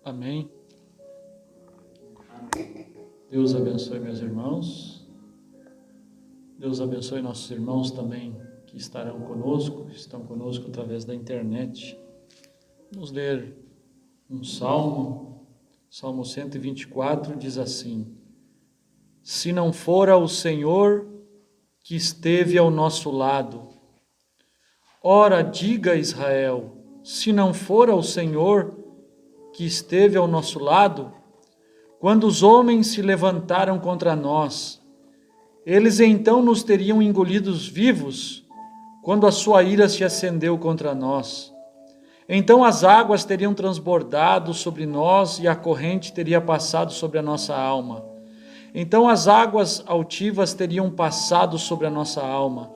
Amém. Deus abençoe meus irmãos. Deus abençoe nossos irmãos também que estão conosco através da internet. Vamos ler um salmo, Salmo 124, diz assim: Se não fora o Senhor que esteve ao nosso lado, ora diga Israel, se não fora o Senhor que esteve ao nosso lado, quando os homens se levantaram contra nós, eles então nos teriam engolidos vivos, quando a sua ira se acendeu contra nós. Então as águas teriam transbordado sobre nós e a corrente teria passado sobre a nossa alma. Então as águas altivas teriam passado sobre a nossa alma.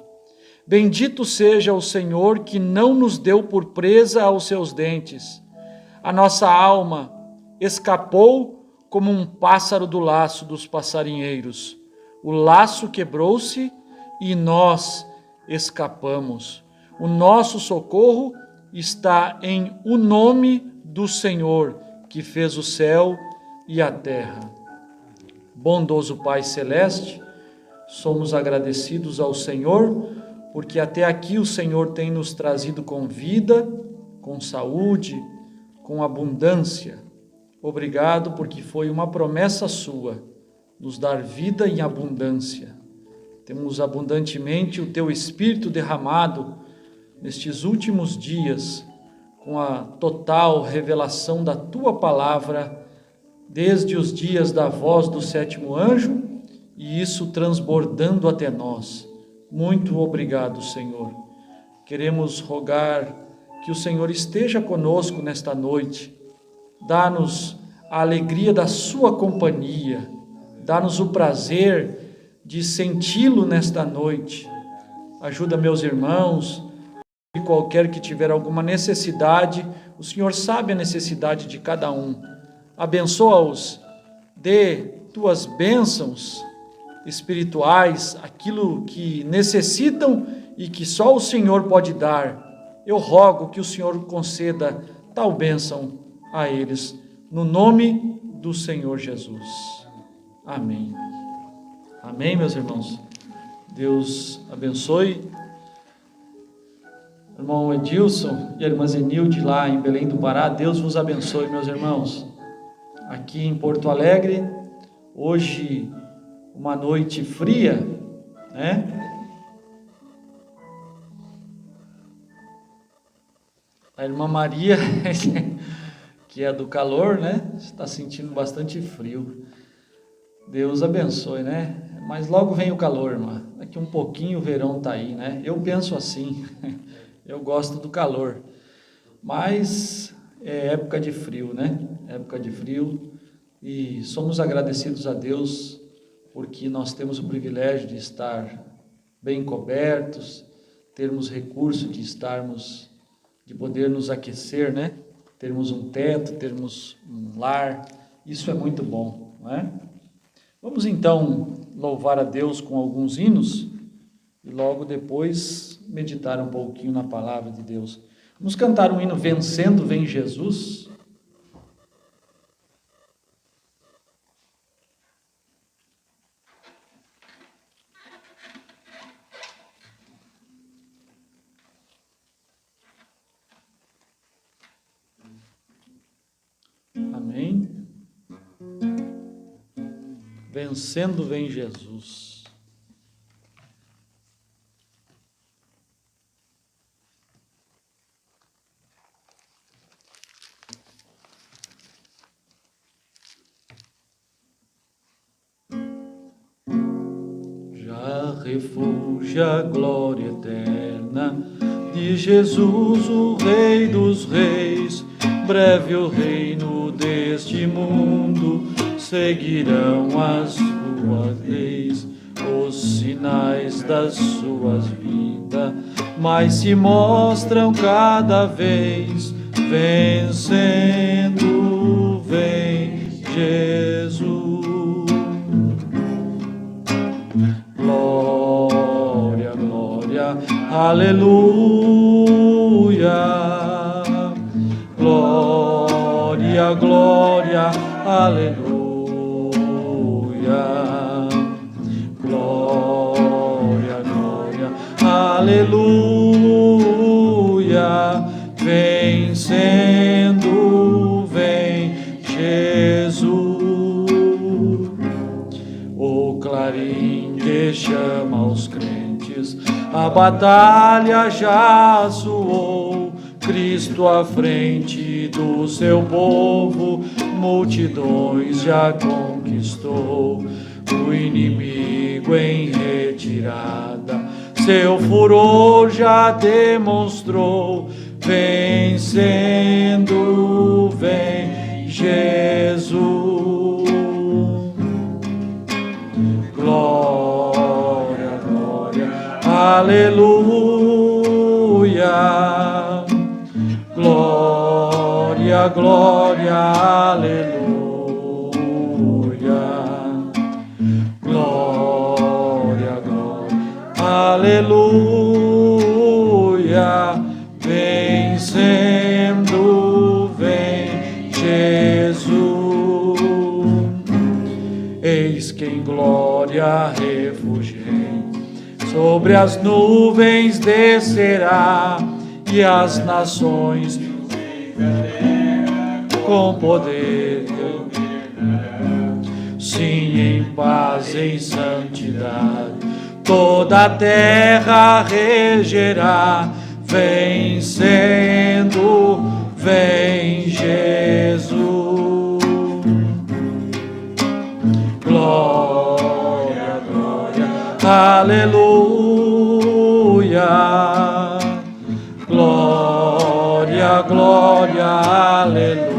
Bendito seja o Senhor que não nos deu por presa aos seus dentes. A nossa alma escapou como um pássaro do laço dos passarinheiros. O laço quebrou-se e nós escapamos. O nosso socorro está em o nome do Senhor, que fez o céu e a terra. Bondoso Pai Celeste, somos agradecidos ao Senhor, porque até aqui o Senhor tem nos trazido com vida, com saúde, com abundância. Obrigado, porque foi uma promessa sua, nos dar vida em abundância. Temos abundantemente o Teu Espírito derramado nestes últimos dias, com a total revelação da Tua Palavra, desde os dias da voz do sétimo anjo, e isso transbordando até nós. Muito obrigado, Senhor. Queremos rogar que o Senhor esteja conosco nesta noite. Dá-nos a alegria da sua companhia. Dá-nos o prazer de senti-lo nesta noite. Ajuda meus irmãos, e qualquer que tiver alguma necessidade, o Senhor sabe a necessidade de cada um. Abençoa-os, dê tuas bênçãos espirituais, aquilo que necessitam e que só o Senhor pode dar. Eu rogo que o Senhor conceda tal bênção a eles, no nome do Senhor Jesus. Amém. Amém, meus irmãos. Deus abençoe. Irmão Edilson e a irmã Zenilde lá em Belém do Pará, Deus vos abençoe, meus irmãos. Aqui em Porto Alegre, hoje uma noite fria, né? A irmã Maria, que é do calor, né? Está sentindo bastante frio. Deus abençoe, né? Mas logo vem o calor, irmã. Daqui um pouquinho o verão está aí, né? Eu penso assim. Eu gosto do calor, mas é época de frio, né? Época de frio, e somos agradecidos a Deus porque nós temos o privilégio de estar bem cobertos, termos recurso de poder nos aquecer, né? Termos um teto, termos um lar, isso é muito bom, não é? Vamos então louvar a Deus com alguns hinos, e logo depois meditar um pouquinho na palavra de Deus. Vamos cantar um hino, Vencendo Vem Jesus. Amém. Vencendo vem Jesus. Refúgio a glória eterna de Jesus, o Rei dos Reis. Breve o reino deste mundo, seguirão as suas leis, os sinais das suas vidas, mas se mostram cada vez. Vencendo vem Jesus. Aleluia, glória, glória, glória, aleluia. Glória, glória, aleluia. Vencendo, vem Jesus. O clarim que chama os crentes, a batalha já soou. Cristo à frente do seu povo, multidões já conquistou. O inimigo em retirada, seu furor já demonstrou. Vencendo, vem Jesus. Glória, glória, aleluia. Glória, glória, aleluia. Glória, glória, aleluia. Vencendo, vem Jesus. Eis que em glória refugei, sobre as nuvens descerá, e as nações com poder, sim, em paz, em santidade, toda a terra regerá. Vencendo, vem Jesus. Glória, glória, aleluia. Glória, glória, aleluia.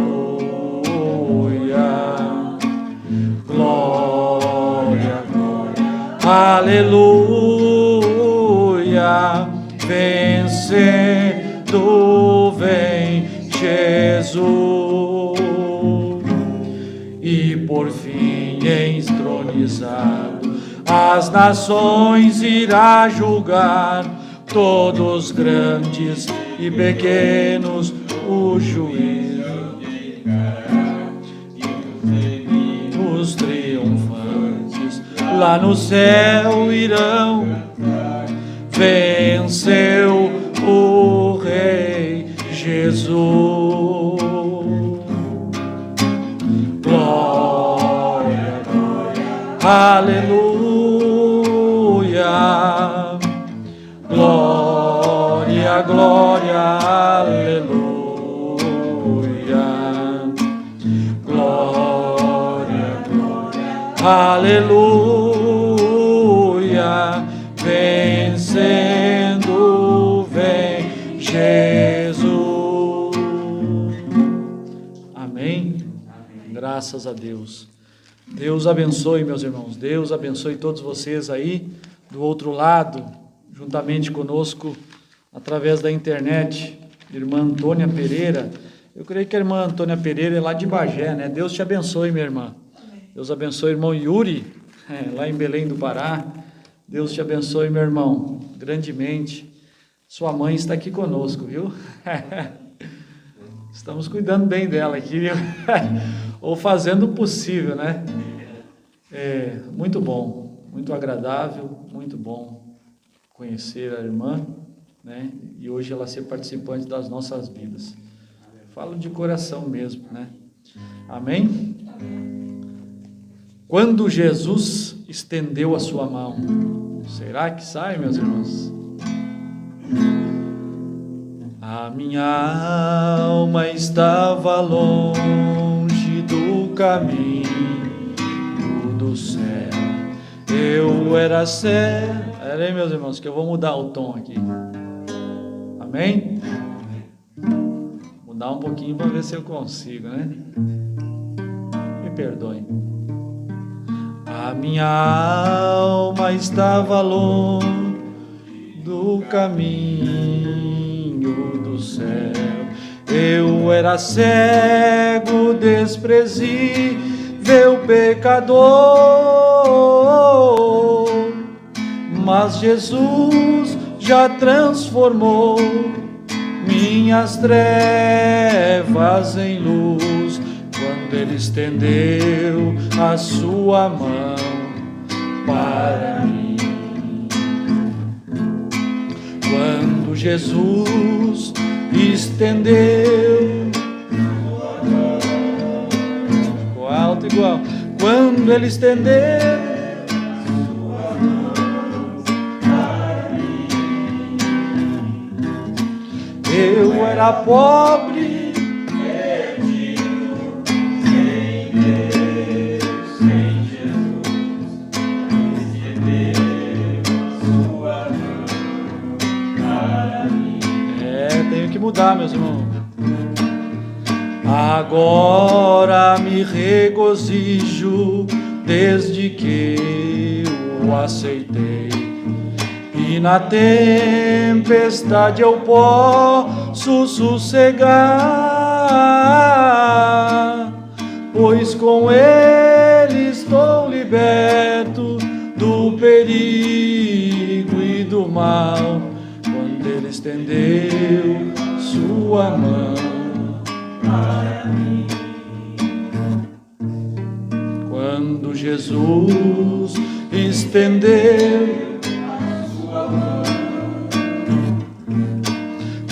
Glória, glória, aleluia. Vencendo, vem Jesus. E por fim entronizado, as nações irá julgar, todos grandes e pequenos o juízo. Os triunfantes lá no céu irão. Venceu o Rei Jesus. Glória, glória, aleluia. Glória, glória, aleluia. Glória, glória, aleluia. Vencendo, vem Jesus. Amém? Graças a Deus. Deus abençoe, meus irmãos. Deus abençoe todos vocês aí do outro lado, juntamente conosco, através da internet. Irmã Antônia Pereira. Eu creio que a irmã Antônia Pereira é lá de Bagé, né? Deus te abençoe, minha irmã. Deus abençoe o irmão Yuri, lá em Belém do Pará. Deus te abençoe, meu irmão, grandemente. Sua mãe está aqui conosco, viu? Estamos cuidando bem dela aqui, viu? Ou fazendo o possível, né? Muito bom, muito agradável, muito bom conhecer a irmã, né? E hoje ela ser participante das nossas vidas. Falo de coração mesmo, né? Amém? Quando Jesus estendeu a sua mão, será que sai, meus irmãos? A minha alma estava longe do caminho do céu. Eu era cego. Pera aí, meus irmãos, que eu vou mudar o tom aqui. Amém? Mudar um pouquinho para ver se eu consigo, né? Me perdoem. A minha alma estava longe do caminho do céu. Eu era cego, desprezível pecador, mas Jesus já transformou minhas trevas em luz. quando Ele estendeu a sua mão para mim. Quando Jesus estendeu, ficou alto igual, quando Ele estendeu sua mão para mim. Eu era pobre, perdido, sem Deus, sem Jesus, estendeu sua mão para mim. Tenho que mudar, meus irmãos. Agora me regozijo desde que o aceitei, e na tempestade eu posso sossegar, pois com Ele estou liberto do perigo e do mal, quando Ele estendeu sua mão para mim. Quando Jesus estendeu a sua mão,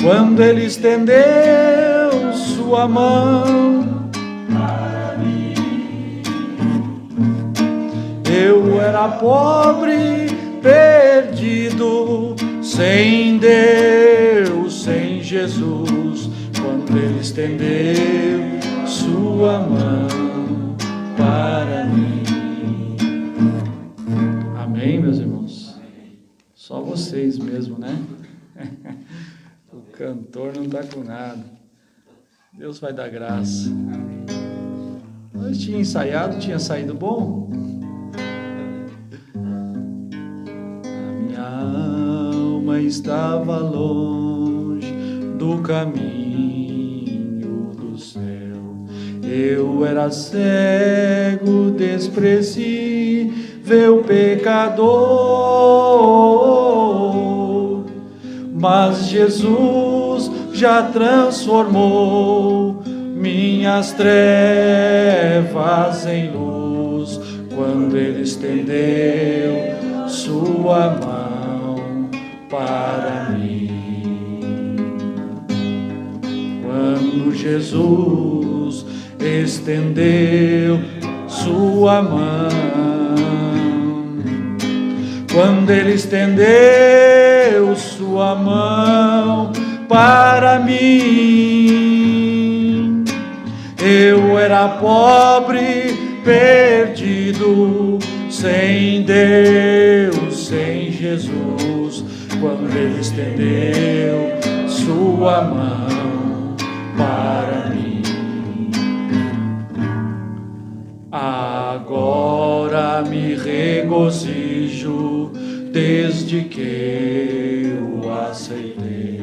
quando Ele estendeu sua mão para mim, eu era pobre, perdido, sem Deus, sem Jesus, quando Ele estendeu sua mão para mim. Amém, meus irmãos? Só vocês mesmo, né? O cantor não está com nada. Deus vai dar graça. Nós tinha ensaiado, tinha saído bom. A minha alma estava longe do caminho do céu. Eu era cego, desprezível, pecador, mas Jesus já transformou minhas trevas em luz, quando Ele estendeu sua mão para mim. Quando Jesus estendeu sua mão, quando Ele estendeu sua mão para mim, eu era pobre, perdido, sem Deus, sem Jesus, quando Ele estendeu sua mão para mim. Agora me regozijo desde que o aceitei,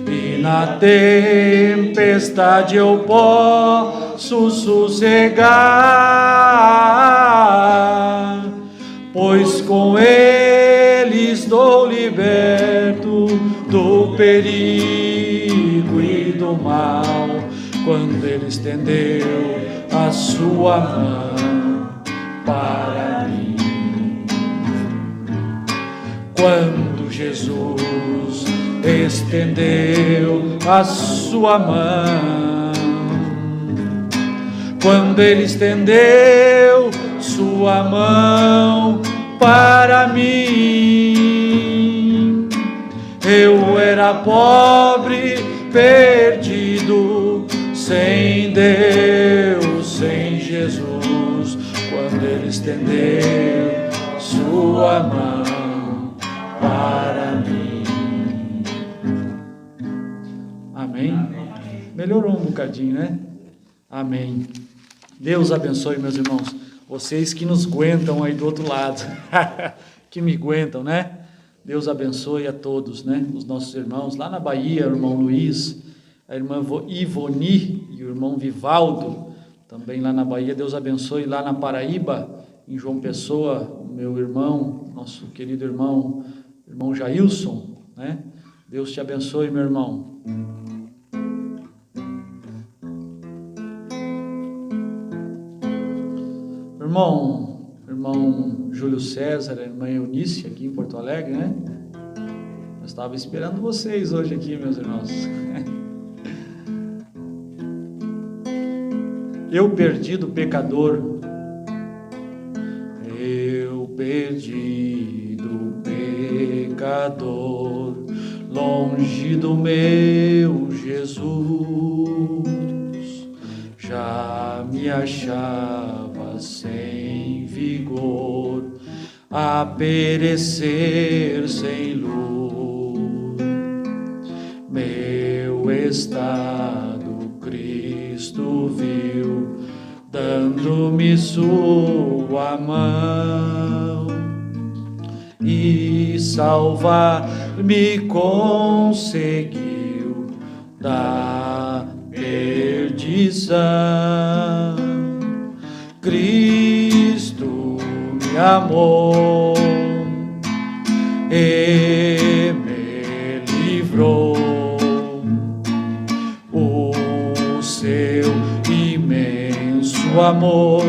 e na tempestade eu posso sossegar, pois com Ele estou liberto do perigo e do mal, quando Ele estendeu a sua mão para mim. Quando Jesus estendeu a sua mão, quando Ele estendeu sua mão para mim, eu era pobre, perdido, sem Deus, sem Jesus, quando Ele estendeu sua mão para mim. Amém? Melhorou um bocadinho, né? Amém. Deus abençoe, meus irmãos, vocês que nos aguentam aí do outro lado, que me aguentam, né? Deus abençoe a todos, né? Os nossos irmãos lá na Bahia, o irmão Luiz, a irmã Ivoni e o irmão Vivaldo, também lá na Bahia. Deus abençoe lá na Paraíba, em João Pessoa, o meu irmão, nosso querido irmão Jailson, né? Deus te abençoe, meu irmão. Irmão Júlio César, a irmã Eunice, aqui em Porto Alegre, né? Eu estava esperando vocês hoje aqui, meus irmãos. Eu perdido pecador, eu perdido pecador, longe do meu Jesus, já me achava sem vigor, a perecer sem luz. Meu estado Cristo viu, dando-me sua mão, e salvar-me conseguiu da perdição. Cristo me amou e me livrou, o seu imenso amor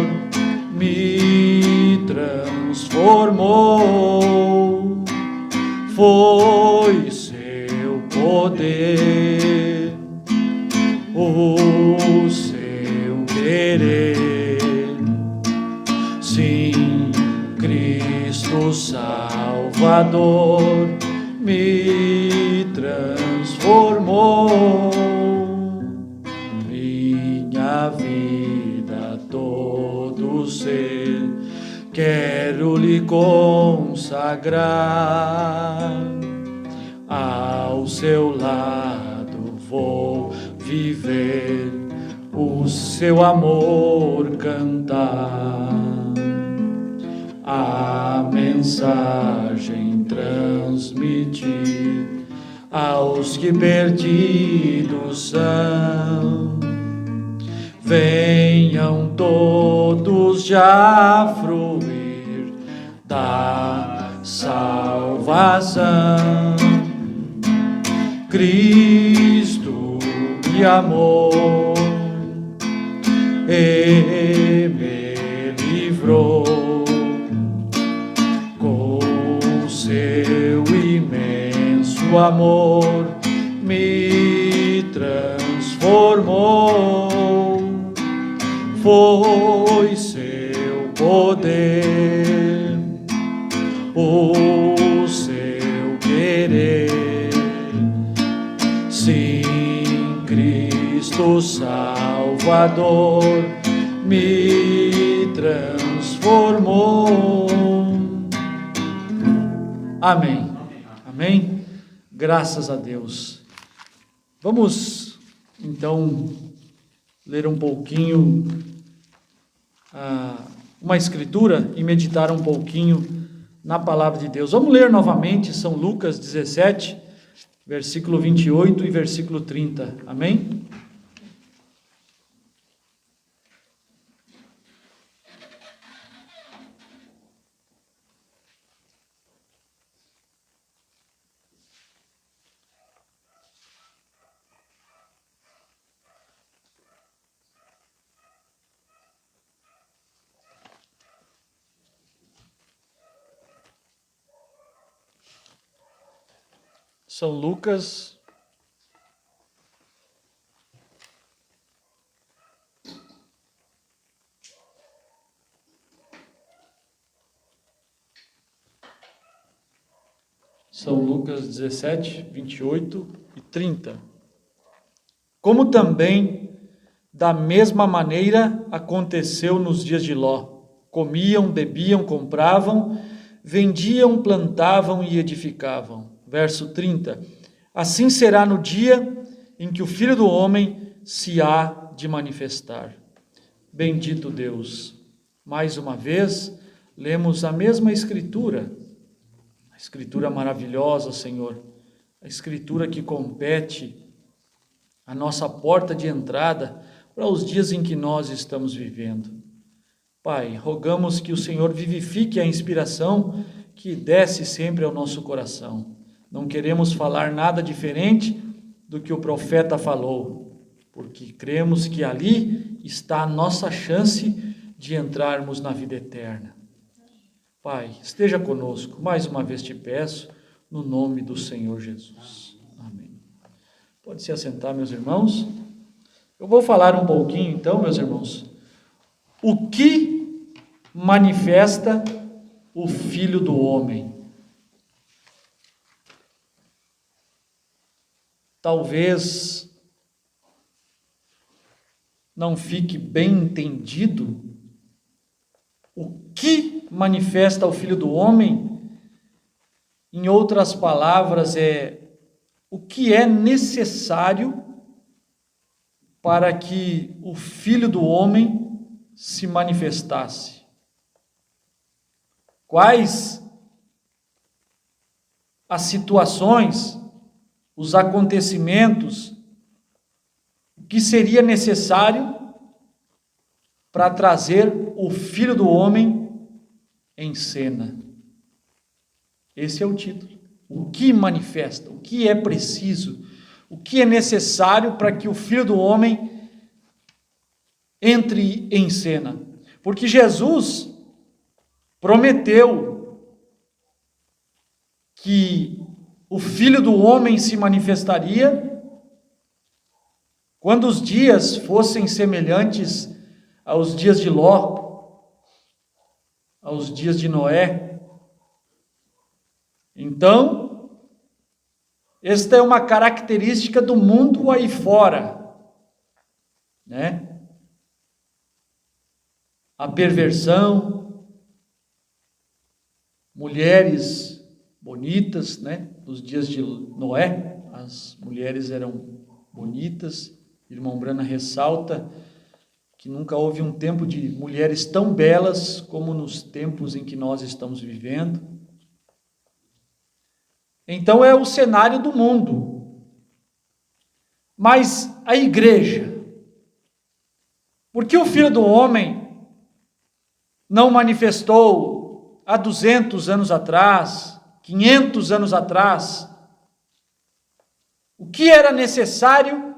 me transformou, foi seu poder, o seu querer, sim, Cristo Salvador me transformou. Minha vida, todo ser, quero lhe consagrar, ao seu lado vou viver, o seu amor cantar, a mensagem transmitir aos que perdidos são. Venham todos já fruir da salvação. Cristo me amou e me livrou, com seu imenso amor me transformou, foi seu poder, o seu querer, sim, Cristo Salvador me transformou. Amém. Amém. Graças a Deus. Vamos então ler um pouquinho uma escritura e meditar um pouquinho na palavra de Deus. Vamos ler novamente São Lucas 17, versículo 28 e versículo 30. Amém? São Lucas, São Lucas 17, 28 e 30. Como também, da mesma maneira, aconteceu nos dias de Ló. Comiam, bebiam, compravam, vendiam, plantavam e edificavam. Verso 30. Assim será no dia em que o Filho do Homem se há de manifestar. Bendito Deus. Mais uma vez, lemos a mesma Escritura. A Escritura maravilhosa, Senhor. A Escritura que compete a nossa porta de entrada para os dias em que nós estamos vivendo. Pai, rogamos que o Senhor vivifique a inspiração que desce sempre ao nosso coração. Não queremos falar nada diferente do que o profeta falou, porque cremos que ali está a nossa chance de entrarmos na vida eterna. Pai, esteja conosco, mais uma vez te peço, no nome do Senhor Jesus. Amém. Pode se assentar, meus irmãos. Eu vou falar um pouquinho, então, meus irmãos, o que manifesta o Filho do Homem. Talvez não fique bem entendido o que manifesta o Filho do Homem. Em outras palavras, o que é necessário para que o Filho do Homem se manifestasse. Quais as situações, os acontecimentos, o que seria necessário para trazer o Filho do Homem em cena. Esse é o título. O que manifesta, o que é preciso, o que é necessário para que o Filho do Homem entre em cena. Porque Jesus prometeu que o Filho do Homem se manifestaria quando os dias fossem semelhantes aos dias de Ló, aos dias de Noé. Então, esta é uma característica do mundo aí fora, né? A perversão, mulheres bonitas, né? Nos dias de Noé, as mulheres eram bonitas. Irmão Brana ressalta que nunca houve um tempo de mulheres tão belas como nos tempos em que nós estamos vivendo. Então é o cenário do mundo. Mas a igreja, por que o Filho do Homem não manifestou há 200 anos atrás, 500 anos atrás? O que era necessário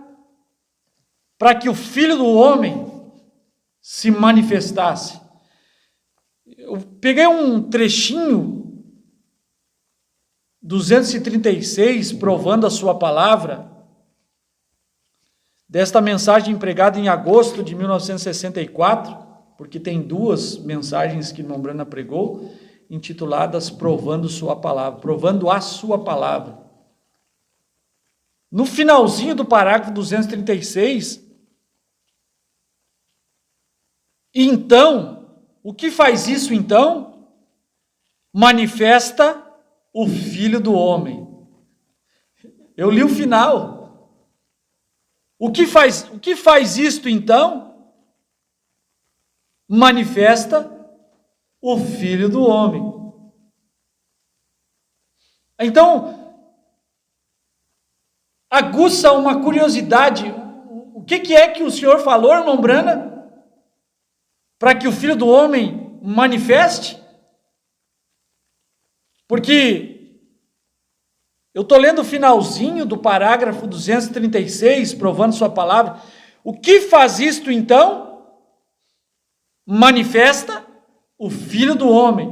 para que o Filho do Homem se manifestasse? Eu peguei um trechinho, 236, provando a sua palavra, desta mensagem pregada em agosto de 1964, porque tem duas mensagens que irmão Brana pregou, intituladas Provando Sua Palavra, provando a sua palavra. No finalzinho do parágrafo 236, então, o que faz isso então? Manifesta o Filho do Homem. Eu li o final. O que faz isto então? Manifesta o Filho do Homem. Então, aguça uma curiosidade. O que é que o Senhor falou, irmão Brana? Para que o Filho do Homem manifeste? Porque eu estou lendo o finalzinho do parágrafo 236, provando sua palavra. O que faz isto então? Manifesta o Filho do Homem.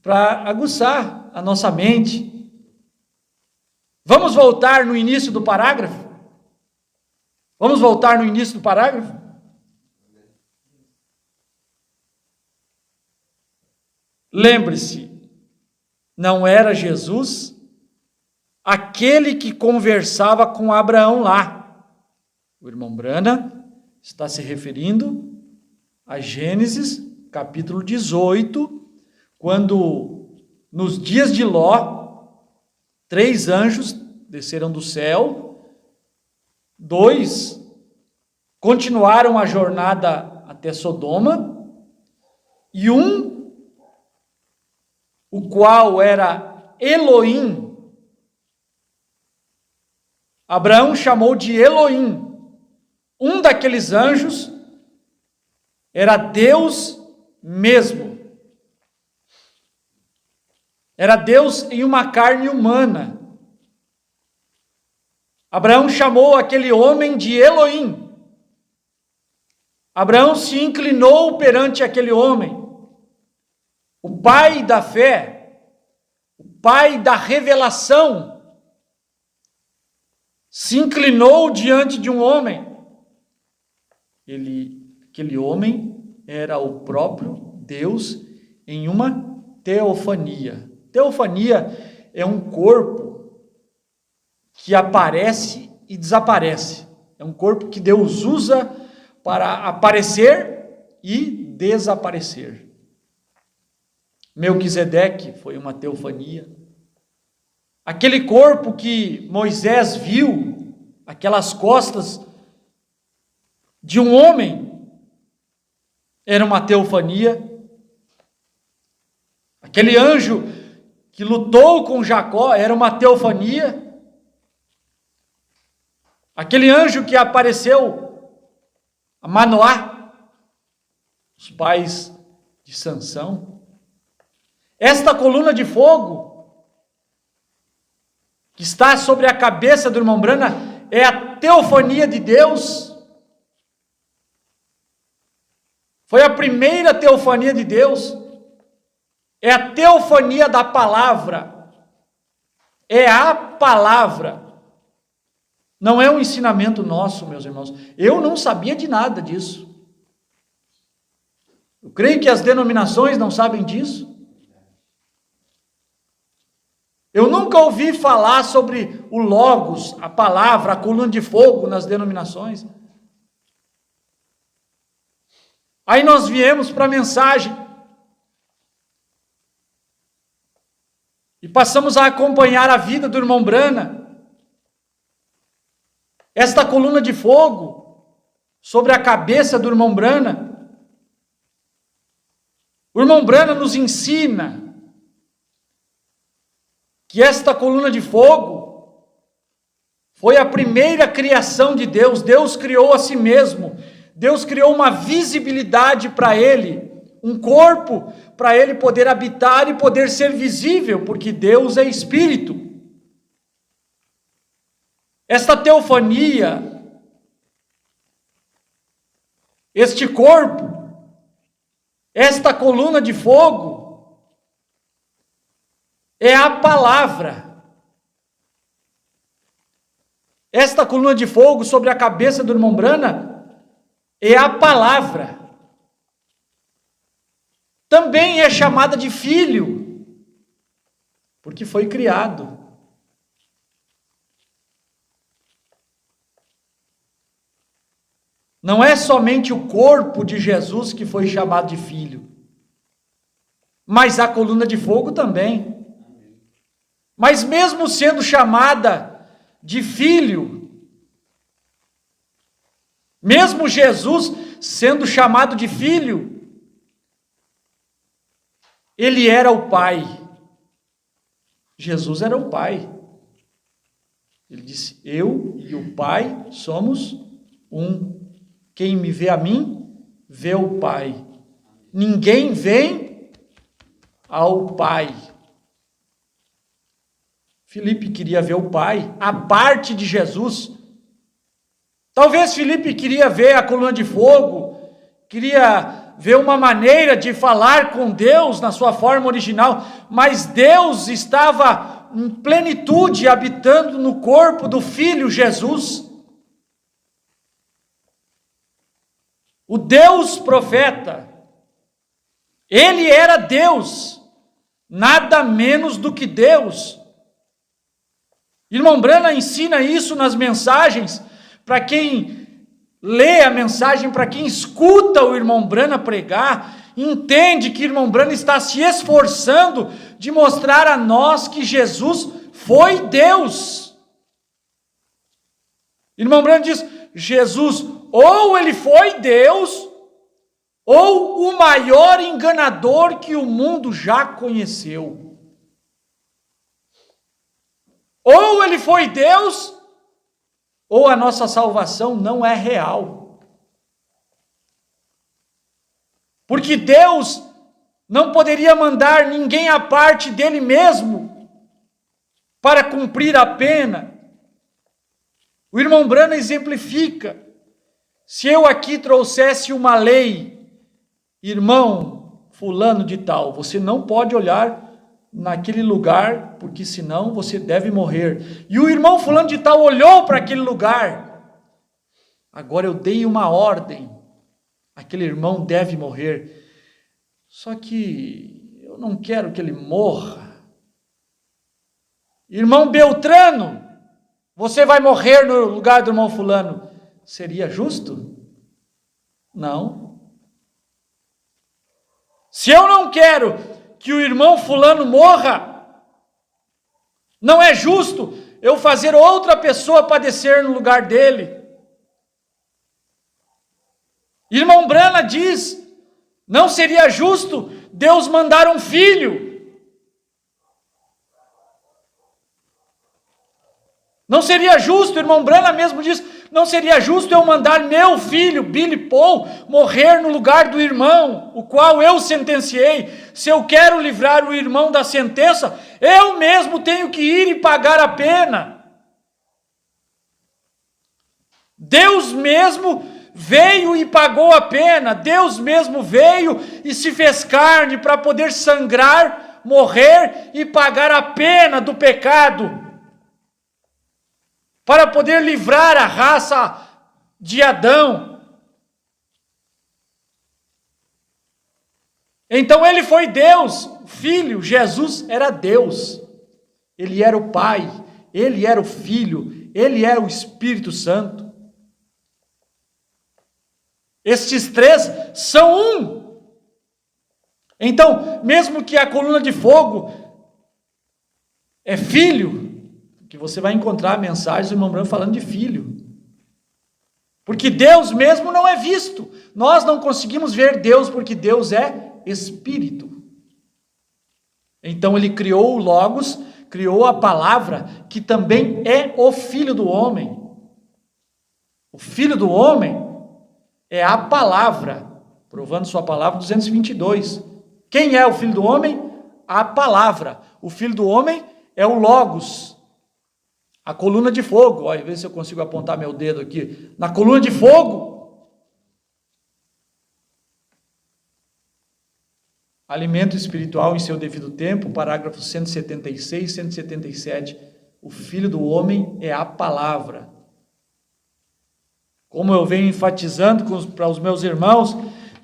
Para aguçar a nossa mente. Vamos voltar no início do parágrafo? Vamos voltar no início do parágrafo? Lembre-se, não era Jesus aquele que conversava com Abraão lá. O irmão Brana está se referindo a Gênesis, capítulo 18, quando nos dias de Ló, 3 anjos desceram do céu, 2 continuaram a jornada até Sodoma, e o qual era Elohim, Abraão chamou de Elohim. Um daqueles anjos era Deus mesmo. Era Deus em uma carne humana. Abraão chamou aquele homem de Elohim. Abraão se inclinou perante aquele homem, o pai da fé, o pai da revelação, se inclinou diante de um homem. Aquele homem era o próprio Deus em uma teofania. Teofania é um corpo que aparece e desaparece. É um corpo que Deus usa para aparecer e desaparecer. Melquisedeque foi uma teofania. Aquele corpo que Moisés viu, aquelas costas de um homem, era uma teofania. Aquele anjo que lutou com Jacó era uma teofania. Aquele anjo que apareceu a Manoá, os pais de Sansão. Esta coluna de fogo que está sobre a cabeça do irmão Brana é a teofania de Deus. Foi a primeira teofania de Deus. É a teofania da palavra. É a palavra. Não é um ensinamento nosso, meus irmãos. Eu não sabia de nada disso. Eu creio que as denominações não sabem disso. Eu nunca ouvi falar sobre o Logos, a palavra, a coluna de fogo nas denominações. Aí nós viemos para a mensagem. E passamos a acompanhar a vida do irmão Brana. Esta coluna de fogo sobre a cabeça do irmão Brana. O irmão Brana nos ensina que esta coluna de fogo foi a primeira criação de Deus. Deus criou a si mesmo. Deus criou uma visibilidade para ele, um corpo para ele poder habitar e poder ser visível, porque Deus é espírito. Esta teofania, este corpo, esta coluna de fogo, é a palavra. Esta coluna de fogo sobre a cabeça do irmão Brana é a palavra. Também é chamada de filho, porque foi criado. Não é somente o corpo de Jesus que foi chamado de filho, mas a coluna de fogo também. Mas mesmo sendo chamada de filho, mesmo Jesus sendo chamado de filho, ele era o Pai. Jesus era o Pai. Ele disse: eu e o Pai somos um. Quem me vê a mim, vê o Pai. Ninguém vem ao Pai. Filipe queria ver o Pai, a parte de Jesus. Talvez Filipe queria ver a coluna de fogo, queria ver uma maneira de falar com Deus na sua forma original, mas Deus estava em plenitude habitando no corpo do Filho Jesus. O Deus profeta, ele era Deus, nada menos do que Deus. Irmão Brana ensina isso nas mensagens, para quem lê a mensagem, para quem escuta o irmão Brana pregar, entende que o irmão Brana está se esforçando de mostrar a nós que Jesus foi Deus. Irmão Brana diz: Jesus, ou ele foi Deus, ou o maior enganador que o mundo já conheceu. Ou ele foi Deus, ou a nossa salvação não é real. Porque Deus não poderia mandar ninguém à parte dele mesmo para cumprir a pena. O irmão Brana exemplifica Se eu aqui trouxesse uma lei, irmão fulano de tal, você não pode olhar naquele lugar, porque senão você deve morrer. E o irmão fulano de tal olhou para aquele lugar. Agora eu dei uma ordem, aquele irmão deve morrer. Só que eu não quero que ele morra. Irmão Beltrano, você vai morrer no lugar do irmão fulano. Seria justo? Não. Se eu não quero que o irmão fulano morra, não é justo eu fazer outra pessoa padecer no lugar dele. Irmão Brana diz, não seria justo Deus mandar um filho. Não seria justo, irmão Brana mesmo diz, não seria justo eu mandar meu filho, Billy Paul, morrer no lugar do irmão, o qual eu sentenciei. Se eu quero livrar o irmão da sentença, eu mesmo tenho que ir e pagar a pena. Deus mesmo veio e pagou a pena. Deus mesmo veio e se fez carne para poder sangrar, morrer e pagar a pena do pecado, para poder livrar a raça de Adão. Então ele foi Deus, o Filho, Jesus era Deus, ele era o Pai, ele era o Filho, ele era o Espírito Santo. Estes três são um. Então, mesmo que a coluna de fogo é filho, que você vai encontrar mensagens do irmão Branco falando de filho. Porque Deus mesmo não é visto. Nós não conseguimos ver Deus porque Deus é Espírito. Então ele criou o Logos, criou a palavra, que também é o Filho do homem. O Filho do homem é a palavra, provando sua palavra, 222. Quem é o Filho do homem? A palavra. O Filho do homem é o Logos. A coluna de fogo, olha, vê se eu consigo apontar meu dedo aqui. Na coluna de fogo, alimento espiritual em seu devido tempo, parágrafos 176, 177. O Filho do homem é a palavra. Como eu venho enfatizando para os meus irmãos,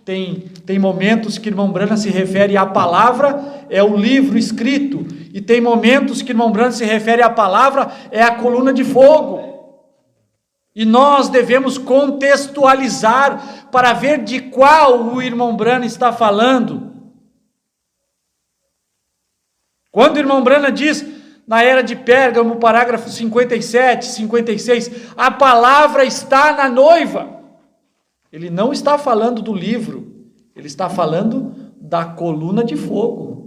tem momentos que o irmão Brana se refere à palavra, é o livro escrito, e tem momentos que o irmão Brana se refere à palavra, é a coluna de fogo. E nós devemos contextualizar para ver de qual o irmão Brana está falando. Quando o irmão Brana diz, na era de Pérgamo, parágrafo 57, 56, a palavra está na noiva. Ele não está falando do livro, ele está falando da coluna de fogo.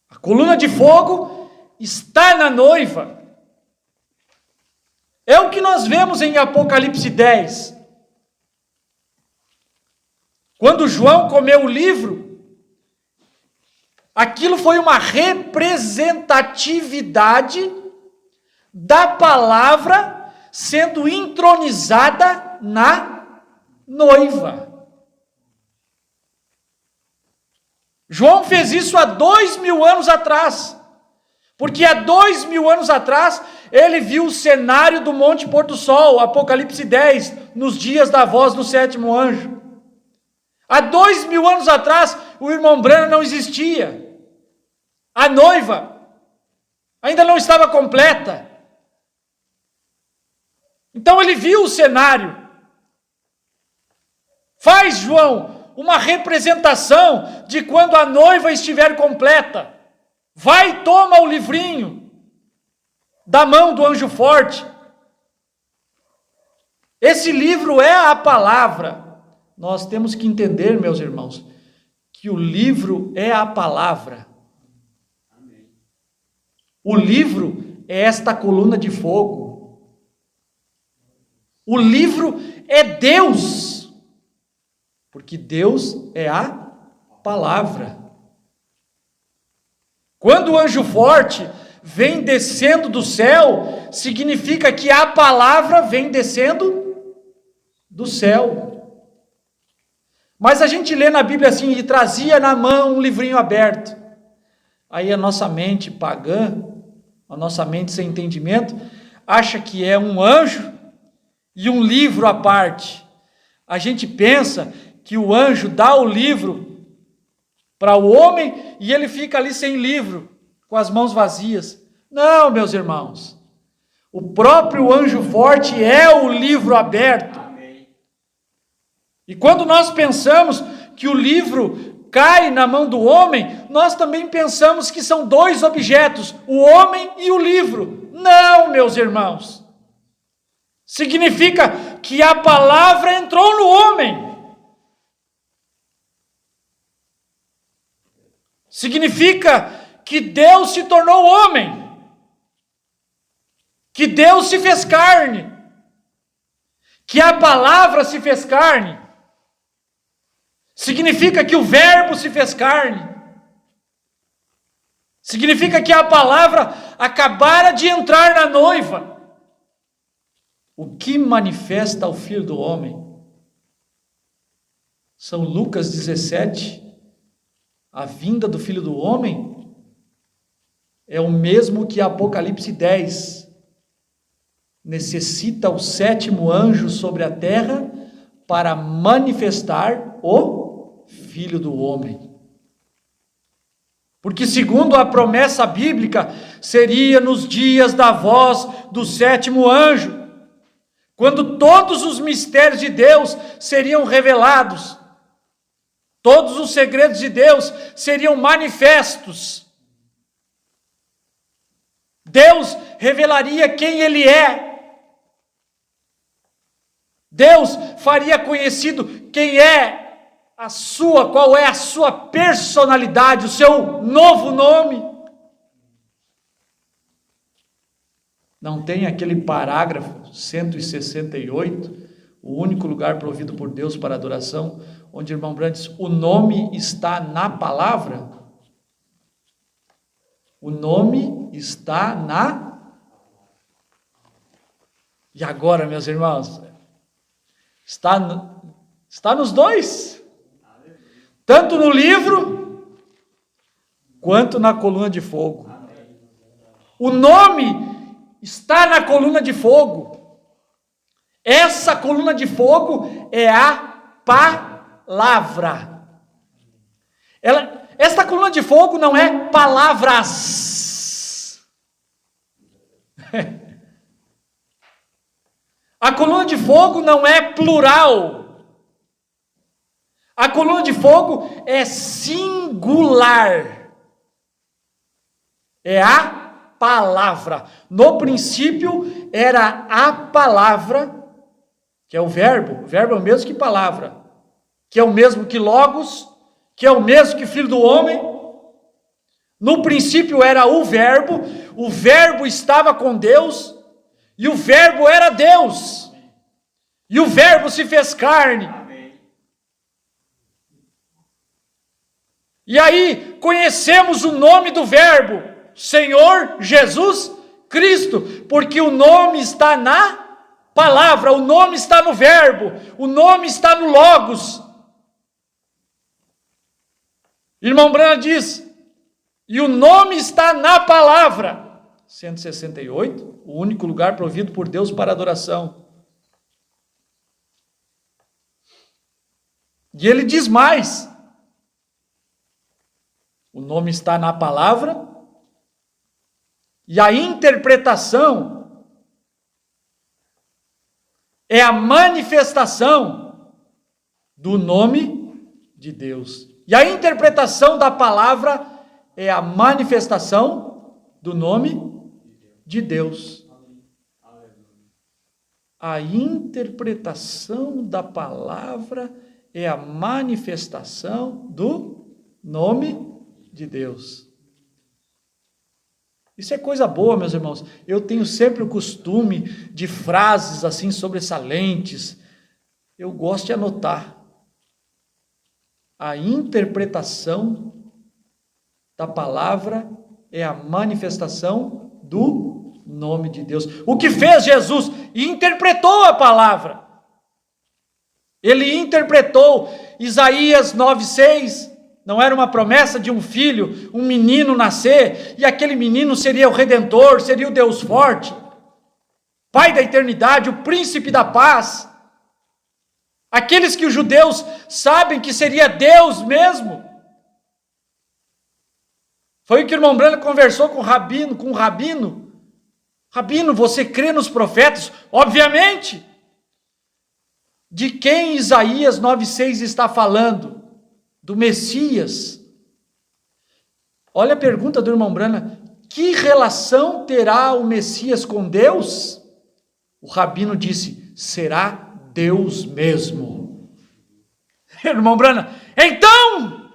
A coluna de fogo está na noiva. É o que nós vemos em Apocalipse 10. Quando João comeu o livro, aquilo foi uma representatividade da palavra sendo entronizada na noiva. João fez isso há 2000 anos atrás, porque há 2000 anos atrás ele viu o cenário do Monte Pôr do Sol, Apocalipse 10, nos dias da voz do sétimo anjo. Há 2000 anos atrás o irmão Brana não existia, a noiva ainda não estava completa. Então ele viu o cenário. Faz, João, uma representação de quando a noiva estiver completa. Vai, toma o livrinho da mão do anjo forte. Esse livro é a palavra. Nós temos que entender, meus irmãos, que o livro é a palavra. O livro é esta coluna de fogo. O livro é Deus, porque Deus é a palavra. Quando o anjo forte vem descendo do céu, significa que a palavra vem descendo do céu. Mas a gente lê na Bíblia assim, e trazia na mão um livrinho aberto. Aí a nossa mente pagã, a nossa mente sem entendimento, acha que é um anjo e um livro à parte. A gente pensa que o anjo dá o livro para o homem e ele fica ali sem livro, com as mãos vazias. Não, meus irmãos. O próprio anjo forte é o livro aberto. E quando nós pensamos que o livro cai na mão do homem, nós também pensamos que são dois objetos, o homem e o livro. Não, meus irmãos. Significa que a palavra entrou no homem. Significa que Deus se tornou homem. Que Deus se fez carne. Que a palavra se fez carne. Significa que o verbo se fez carne. Significa que a palavra acabara de entrar na noiva. O que manifesta o Filho do Homem? São Lucas 17. A vinda do Filho do Homem é o mesmo que Apocalipse 10. Necessita o 7º anjo sobre a terra para manifestar o Filho do Homem. Porque segundo a promessa bíblica, seria nos dias da voz do 7º anjo, quando todos os mistérios de Deus seriam revelados, todos os segredos de Deus seriam manifestos. Deus revelaria quem Ele é. Deus faria conhecido qual é a sua personalidade, o seu novo nome. Não tem aquele parágrafo 168, o único lugar provido por Deus para adoração, onde, irmão Brandes, o nome está na palavra? O nome está na... E agora, meus irmãos, está nos dois, tanto no livro, quanto na coluna de fogo. O nome está na coluna de fogo. Essa coluna de fogo é a palavra. Esta coluna de fogo não é palavras. A coluna de fogo não é plural. A coluna de fogo é singular. É a palavra. No princípio era a palavra, que é o verbo. O verbo é o mesmo que palavra, que é o mesmo que logos, que é o mesmo que filho do homem. No princípio era o verbo estava com Deus, e o verbo era Deus, e o verbo se fez carne. E aí conhecemos o nome do verbo, Senhor Jesus Cristo, porque o nome está na palavra, o nome está no verbo, o nome está no logos. Irmão Branham diz, e o nome está na palavra. 168, o único lugar provido por Deus para adoração. E ele diz mais, o nome está na palavra, e a interpretação é a manifestação do nome de Deus. E a interpretação da palavra é a manifestação do nome de Deus. A interpretação da palavra é a manifestação do nome de Deus. Isso é coisa boa, meus irmãos. Eu tenho sempre o costume de frases assim sobressalentes. Eu gosto de anotar. A interpretação da palavra é a manifestação do nome de Deus. O que fez Jesus? Interpretou a palavra. Ele interpretou Isaías 9:6. Não era uma promessa de um filho, um menino nascer, e aquele menino seria o Redentor, seria o Deus forte, Pai da eternidade, o príncipe da paz. Aqueles que os judeus sabem que seria Deus mesmo. Foi o que o irmão Brano conversou com o rabino. Rabino, você crê nos profetas? Obviamente. De quem Isaías 9:6 está falando? Do Messias. Olha a pergunta do irmão Brana: que relação terá o Messias com Deus? O rabino disse: será Deus mesmo. Irmão Brana, então,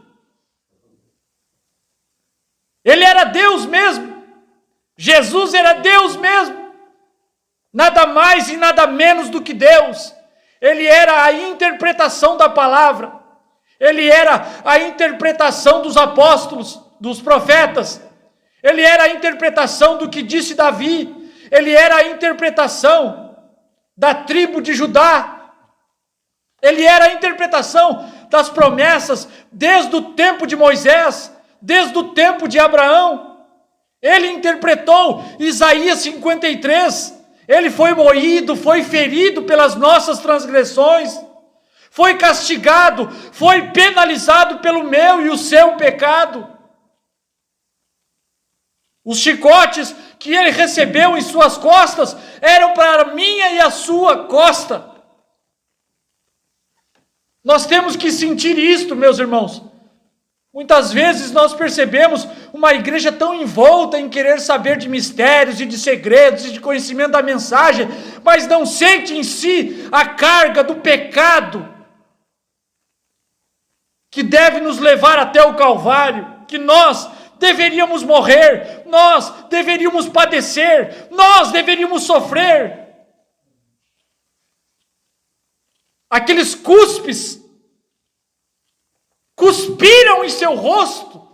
ele era Deus mesmo, Jesus era Deus mesmo, nada mais e nada menos do que Deus. Ele era a interpretação da palavra. Ele era a interpretação dos apóstolos, dos profetas. Ele era a interpretação do que disse Davi. Ele era a interpretação da tribo de Judá. Ele era a interpretação das promessas desde o tempo de Moisés, desde o tempo de Abraão. Ele interpretou Isaías 53. Ele foi moído, foi ferido pelas nossas transgressões. Foi castigado, foi penalizado pelo meu e o seu pecado. Os chicotes que ele recebeu em suas costas eram para a minha e a sua costa. Nós temos que sentir isto, meus irmãos. Muitas vezes nós percebemos uma igreja tão envolta em querer saber de mistérios e de segredos e de conhecimento da mensagem, mas não sente em si a carga do pecado que deve nos levar até o Calvário, que nós deveríamos morrer, nós deveríamos padecer, nós deveríamos sofrer. Aqueles cuspiram em seu rosto.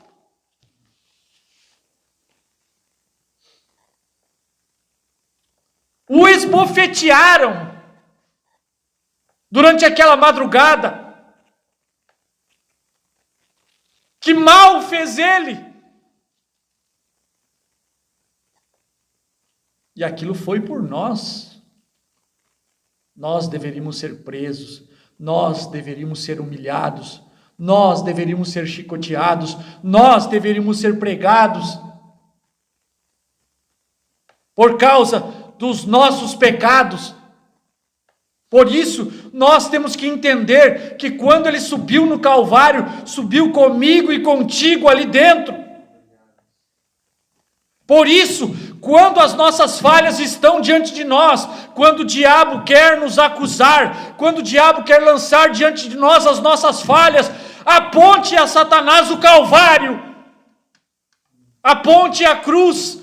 O esbofetearam durante aquela madrugada. Que mal fez ele? E aquilo foi por nós. Nós deveríamos ser presos, nós deveríamos ser humilhados, nós deveríamos ser chicoteados, nós deveríamos ser pregados. Por causa dos nossos pecados. Por isso, nós temos que entender que quando ele subiu no Calvário, subiu comigo e contigo ali dentro. Por isso, quando as nossas falhas estão diante de nós, quando o diabo quer nos acusar, quando o diabo quer lançar diante de nós as nossas falhas, aponte a Satanás o Calvário, aponte a cruz,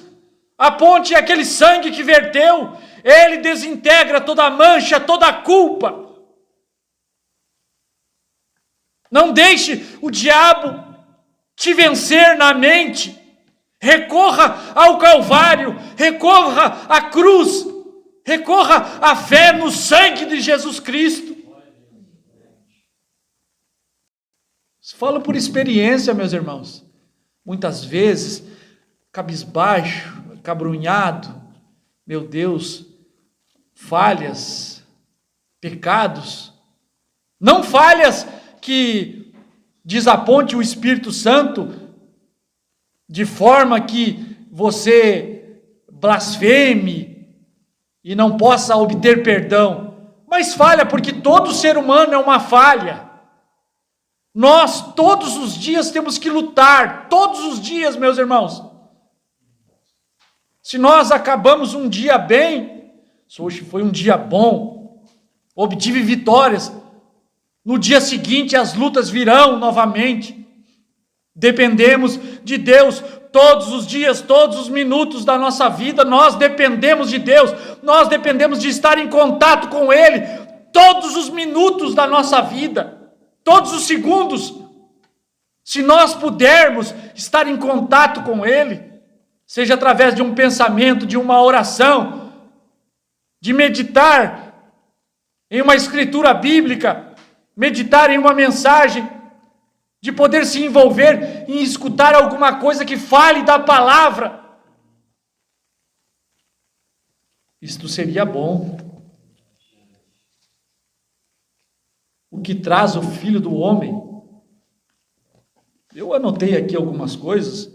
aponte aquele sangue que verteu. Ele desintegra toda a mancha, toda a culpa. Não deixe o diabo te vencer na mente. Recorra ao Calvário, recorra à cruz, recorra à fé no sangue de Jesus Cristo. Falo por experiência, meus irmãos. Muitas vezes, cabisbaixo, cabrunhado, meu Deus, falhas, pecados, não falhas que desaponte o Espírito Santo, de forma que você blasfeme e não possa obter perdão, mas falha porque todo ser humano é uma falha. Nós todos os dias temos que lutar, todos os dias, meus irmãos. Se nós acabamos um dia bem, hoje foi um dia bom, obtive vitórias, no dia seguinte as lutas virão novamente. Dependemos de Deus todos os dias, todos os minutos da nossa vida, nós dependemos de Deus, nós dependemos de estar em contato com Ele, todos os minutos da nossa vida, todos os segundos. Se nós pudermos estar em contato com Ele, seja através de um pensamento, de uma oração, de meditar em uma escritura bíblica, meditar em uma mensagem, de poder se envolver em escutar alguma coisa que fale da palavra. Isto seria bom. O que traz o Filho do Homem? Eu anotei aqui algumas coisas.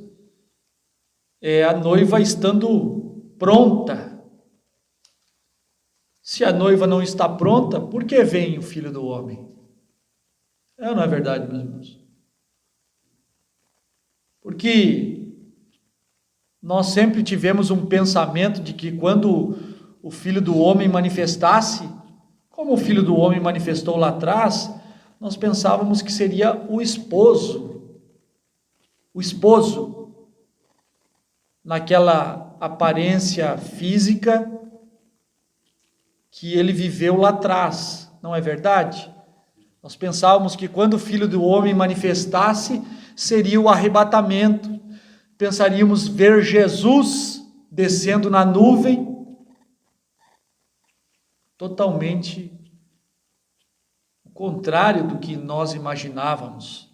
É a noiva estando pronta. Se a noiva não está pronta, por que vem o Filho do Homem? Não é verdade, meus irmãos? Porque nós sempre tivemos um pensamento de que quando o Filho do Homem manifestasse, como o Filho do Homem manifestou lá atrás, nós pensávamos que seria o esposo. O esposo, naquela aparência física que ele viveu lá atrás, não é verdade? Nós pensávamos que quando o Filho do Homem manifestasse, seria o arrebatamento. Pensaríamos ver Jesus descendo na nuvem, totalmente o contrário do que nós imaginávamos.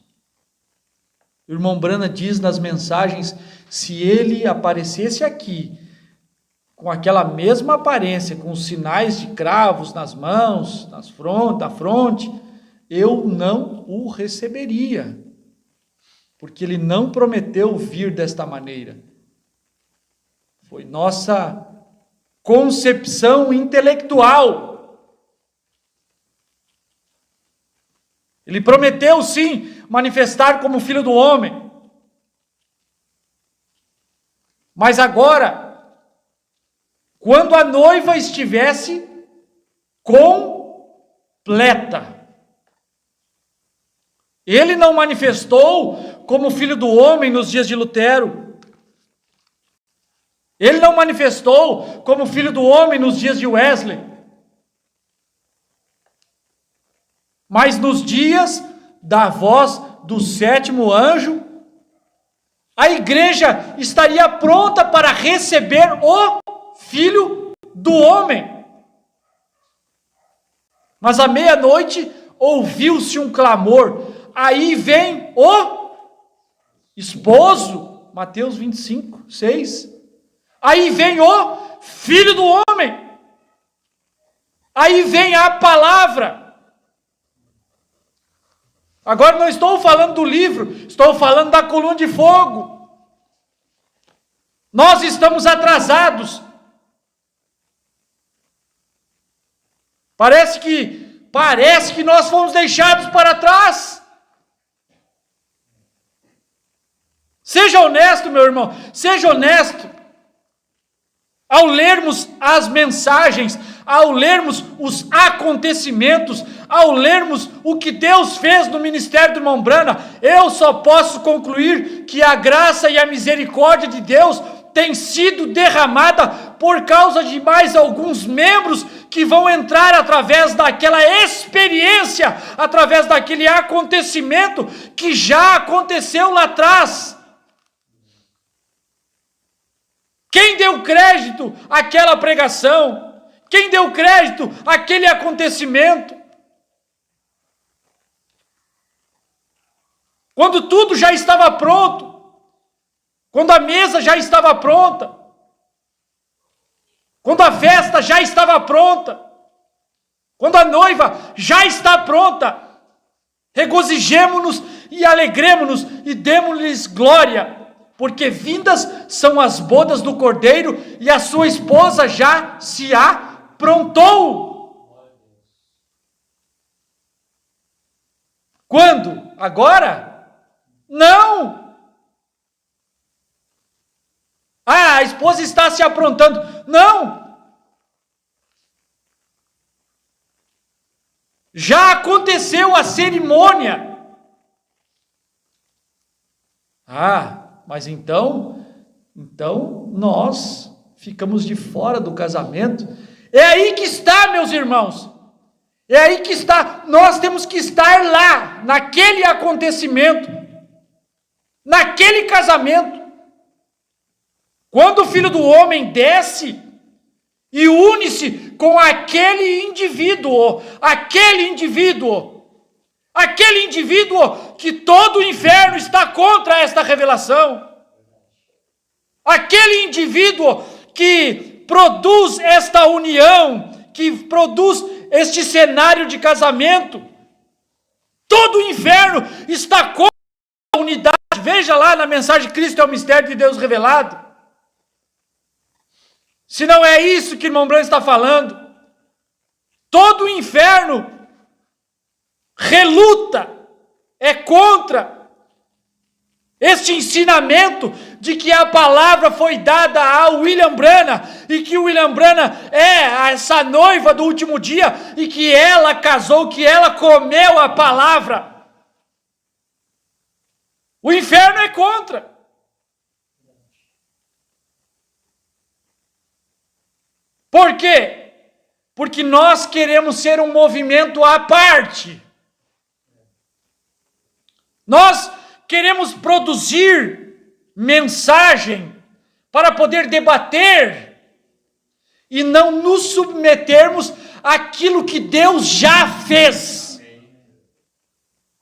O irmão Branham diz nas mensagens, se ele aparecesse aqui, com aquela mesma aparência, com os sinais de cravos nas mãos, da fronte, eu não o receberia, porque ele não prometeu vir desta maneira. Foi nossa concepção intelectual. Ele prometeu, sim, manifestar como Filho do Homem. Mas agora, quando a noiva estivesse completa, ele não manifestou como Filho do Homem nos dias de Lutero. Ele não manifestou como Filho do Homem nos dias de Wesley. Mas nos dias da voz do sétimo anjo, a igreja estaria pronta para receber o Filho do Homem. Mas à meia-noite ouviu-se um clamor. Aí vem o esposo, Mateus 25, 6. Aí vem o Filho do Homem. Aí vem a palavra. Agora não estou falando do livro, estou falando da coluna de fogo. Nós estamos atrasados. Parece que nós fomos deixados para trás. Seja honesto, meu irmão, seja honesto. Ao lermos as mensagens, ao lermos os acontecimentos, ao lermos o que Deus fez no ministério do irmão Branham, eu só posso concluir que a graça e a misericórdia de Deus tem sido derramada por causa de mais alguns membros que vão entrar através daquela experiência, através daquele acontecimento que já aconteceu lá atrás. Quem deu crédito àquela pregação? Quem deu crédito àquele acontecimento? Quando tudo já estava pronto, quando a mesa já estava pronta, quando a festa já estava pronta, quando a noiva já está pronta, regozijemo-nos e alegremo-nos e demos-lhes glória, porque vindas são as bodas do Cordeiro e a sua esposa já se aprontou. Quando? Agora? Não! A esposa está se aprontando. Não! Já aconteceu a cerimônia. Mas então nós ficamos de fora do casamento. É aí que está, meus irmãos. É aí que está. Nós temos que estar lá, naquele acontecimento, naquele casamento. Quando o Filho do Homem desce e une-se com aquele indivíduo que todo o inferno está contra esta revelação. Aquele indivíduo que produz esta união, que produz este cenário de casamento. Todo o inferno está contra a unidade. Veja lá na mensagem: Cristo é o mistério de Deus revelado. Se não é isso que o irmão Branham está falando, todo o inferno reluta, é contra este ensinamento de que a palavra foi dada ao William Branham e que o William Branham é essa noiva do último dia e que ela casou, que ela comeu a palavra. O inferno é contra. Por quê? Porque nós queremos ser um movimento à parte. Nós queremos produzir mensagem para poder debater e não nos submetermos àquilo que Deus já fez,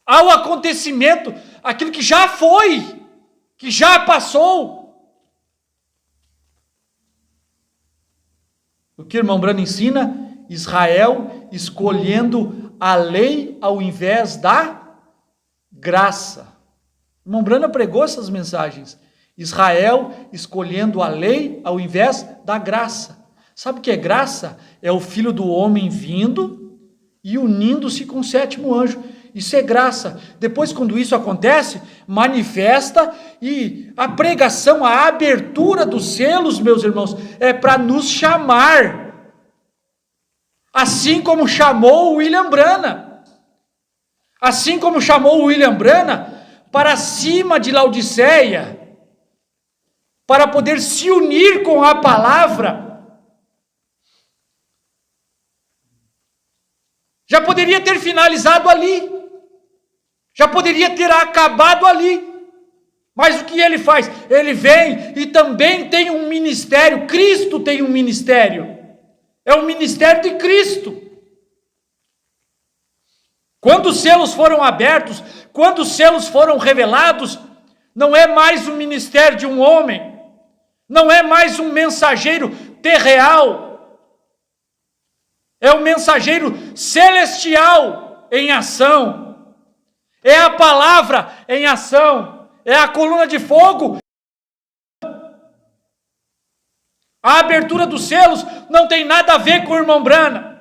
ao acontecimento, aquilo que já foi, que já passou. O que o irmão Branham ensina? Israel escolhendo a lei ao invés da graça. O irmão Branham pregou essas mensagens. Israel escolhendo a lei ao invés da graça. Sabe o que é graça? É o Filho do Homem vindo e unindo-se com o sétimo anjo. Isso é graça. Depois, quando isso acontece, manifesta, e a pregação, a abertura dos selos, meus irmãos, é para nos chamar. Assim como chamou o William Branham. Assim como chamou o William Branham para cima de Laodiceia, para poder se unir com a palavra. Já poderia ter finalizado ali. Já poderia ter acabado ali. Mas o que ele faz? Ele vem e também tem um ministério. Cristo tem um ministério. É o ministério de Cristo. Quando os selos foram abertos, quando os selos foram revelados, não é mais o ministério de um homem. Não é mais um mensageiro terreal. É um mensageiro celestial em ação. É a palavra em ação. É a coluna de fogo. A abertura dos selos não tem nada a ver com o irmão Branham.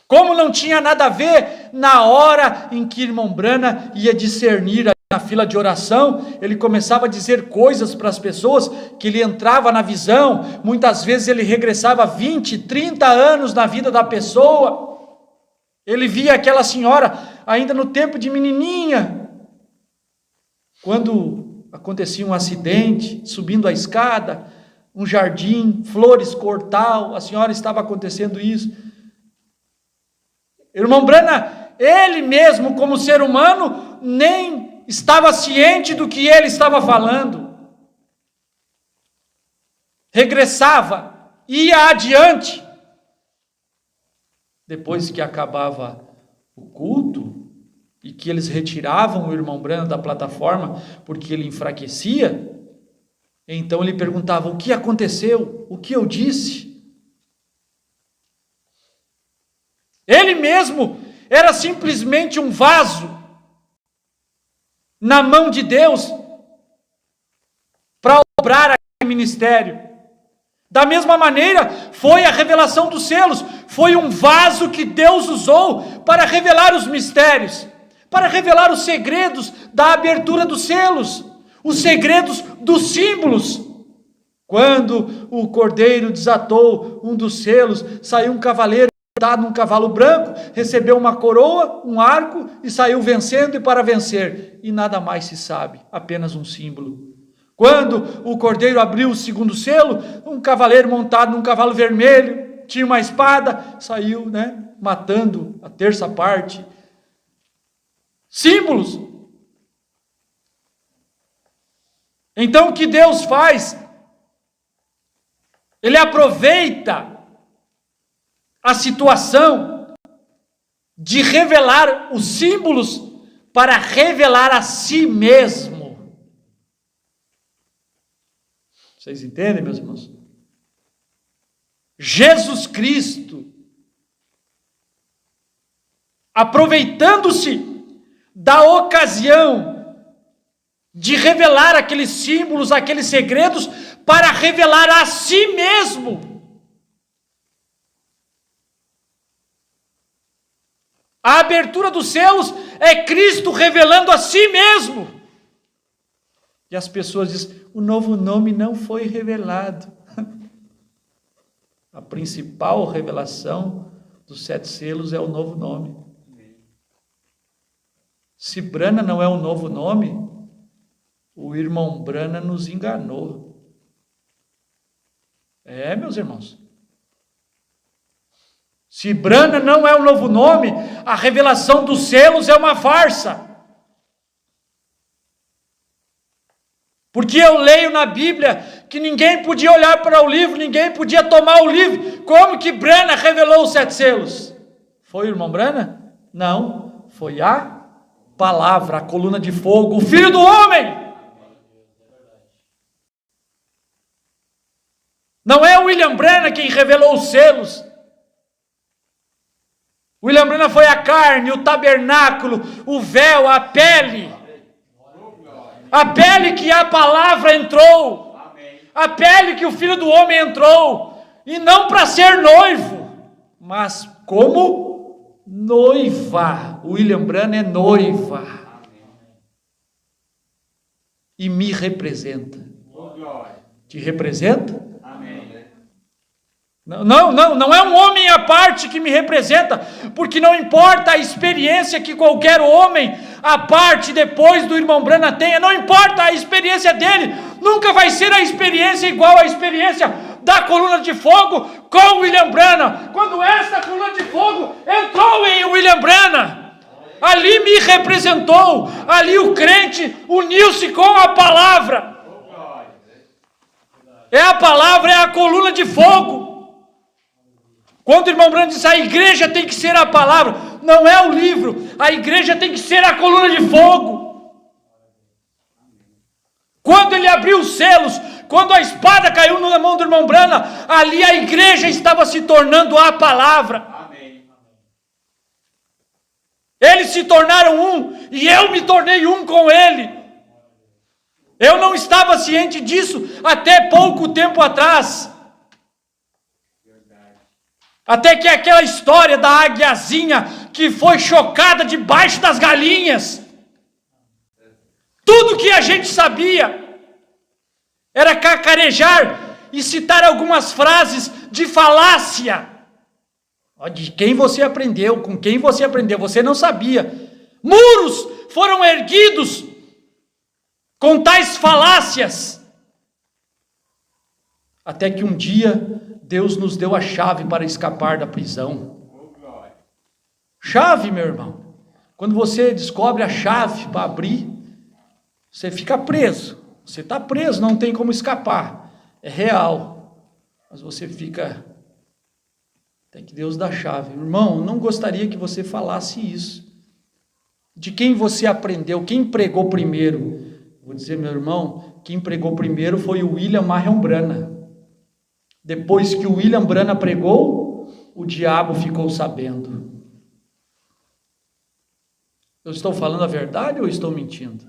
Como não tinha nada a ver na hora em que o irmão Branham ia discernir na fila de oração, ele começava a dizer coisas para as pessoas, que ele entrava na visão, muitas vezes ele regressava 20, 30 anos na vida da pessoa. Ele via aquela senhora ainda no tempo de menininha, quando acontecia um acidente, subindo a escada, um jardim, flores, cortal, a senhora estava acontecendo isso. Irmão Branham, ele mesmo como ser humano, nem estava ciente do que ele estava falando. Regressava, ia adiante. Depois que acabava o culto e que eles retiravam o irmão Branham da plataforma porque ele enfraquecia, então ele perguntava: o que aconteceu? O que eu disse? Ele mesmo era simplesmente um vaso na mão de Deus para obrar aquele ministério. Da mesma maneira, foi a revelação dos selos, foi um vaso que Deus usou para revelar os mistérios, para revelar os segredos da abertura dos selos, os segredos dos símbolos. Quando o cordeiro desatou um dos selos, saiu um cavaleiro montado num cavalo branco, recebeu uma coroa, um arco e saiu vencendo e para vencer. E nada mais se sabe, apenas um símbolo. Quando o cordeiro abriu o segundo selo, um cavaleiro montado num cavalo vermelho, tinha uma espada, saiu, matando a terça parte. Símbolos. Então o que Deus faz? Ele aproveita a situação de revelar os símbolos para revelar a si mesmo. Vocês entendem, meus irmãos? Jesus Cristo, aproveitando-se da ocasião de revelar aqueles símbolos, aqueles segredos, para revelar a si mesmo. A abertura dos selos é Cristo revelando a si mesmo. E as pessoas dizem, o novo nome não foi revelado. A principal revelação dos 7 selos é o novo nome. Se Brana não é um novo nome, o irmão Brana nos enganou. Meus irmãos. Se Brana não é um novo nome, a revelação dos selos é uma farsa. Porque eu leio na Bíblia que ninguém podia olhar para o livro, ninguém podia tomar o livro. Como que Brana revelou os 7 selos? Foi o irmão Brana? Não, foi a palavra, a coluna de fogo, o Filho do Homem. Não é o William Brana quem revelou os selos. William Brana foi a carne, o tabernáculo, o véu, a pele. A pele que a palavra entrou. A pele que o Filho do Homem entrou. E não para ser noivo, mas como noiva. William Brana é noiva. E me representa. Te representa? Não é um homem à parte que me representa, porque não importa a experiência que qualquer homem à parte depois do irmão Brana tenha, não importa a experiência dele, nunca vai ser a experiência igual à experiência da coluna de fogo com William Brana. Quando esta coluna de fogo entrou em William Brana, ali me representou, ali o crente uniu-se com a palavra. É a palavra, é a coluna de fogo. Quando o irmão Brana diz, a igreja tem que ser a palavra, não é o livro, a igreja tem que ser a coluna de fogo. Quando ele abriu os selos, quando a espada caiu na mão do irmão Brana, ali a igreja estava se tornando a palavra. Eles se tornaram um, e eu me tornei um com ele. Eu não estava ciente disso até pouco tempo atrás. Até que aquela história da águiazinha que foi chocada debaixo das galinhas. Tudo que a gente sabia era cacarejar e citar algumas frases de falácia. De quem você aprendeu, com quem você aprendeu, você não sabia. Muros foram erguidos com tais falácias. Até que um dia Deus nos deu a chave para escapar da prisão. Chave, meu irmão. Quando você descobre a chave para abrir, você fica preso. Você está preso, não tem como escapar. É real. Mas você fica... Até que Deus dá a chave. Irmão, não gostaria que você falasse isso. De quem você aprendeu, quem pregou primeiro? Vou dizer, meu irmão, quem pregou primeiro foi o William Marion Brana. Depois que o William Brana pregou, o diabo ficou sabendo. Eu estou falando a verdade ou estou mentindo?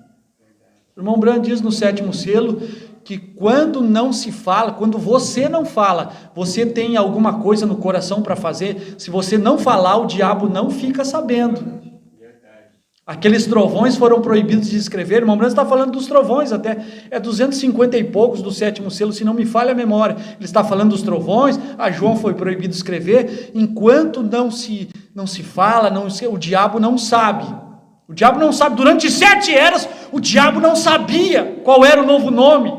O irmão Brana diz no 7º selo que quando não se fala, quando você não fala, você tem alguma coisa no coração para fazer, se você não falar, o diabo não fica sabendo. Aqueles trovões foram proibidos de escrever. O irmão Brana está falando dos trovões até. É 250 e poucos do 7º selo, se não me falha a memória. Ele está falando dos trovões. A João foi proibido de escrever. Enquanto não se fala, o diabo não sabe. O diabo não sabe. Durante 7 eras, o diabo não sabia qual era o novo nome.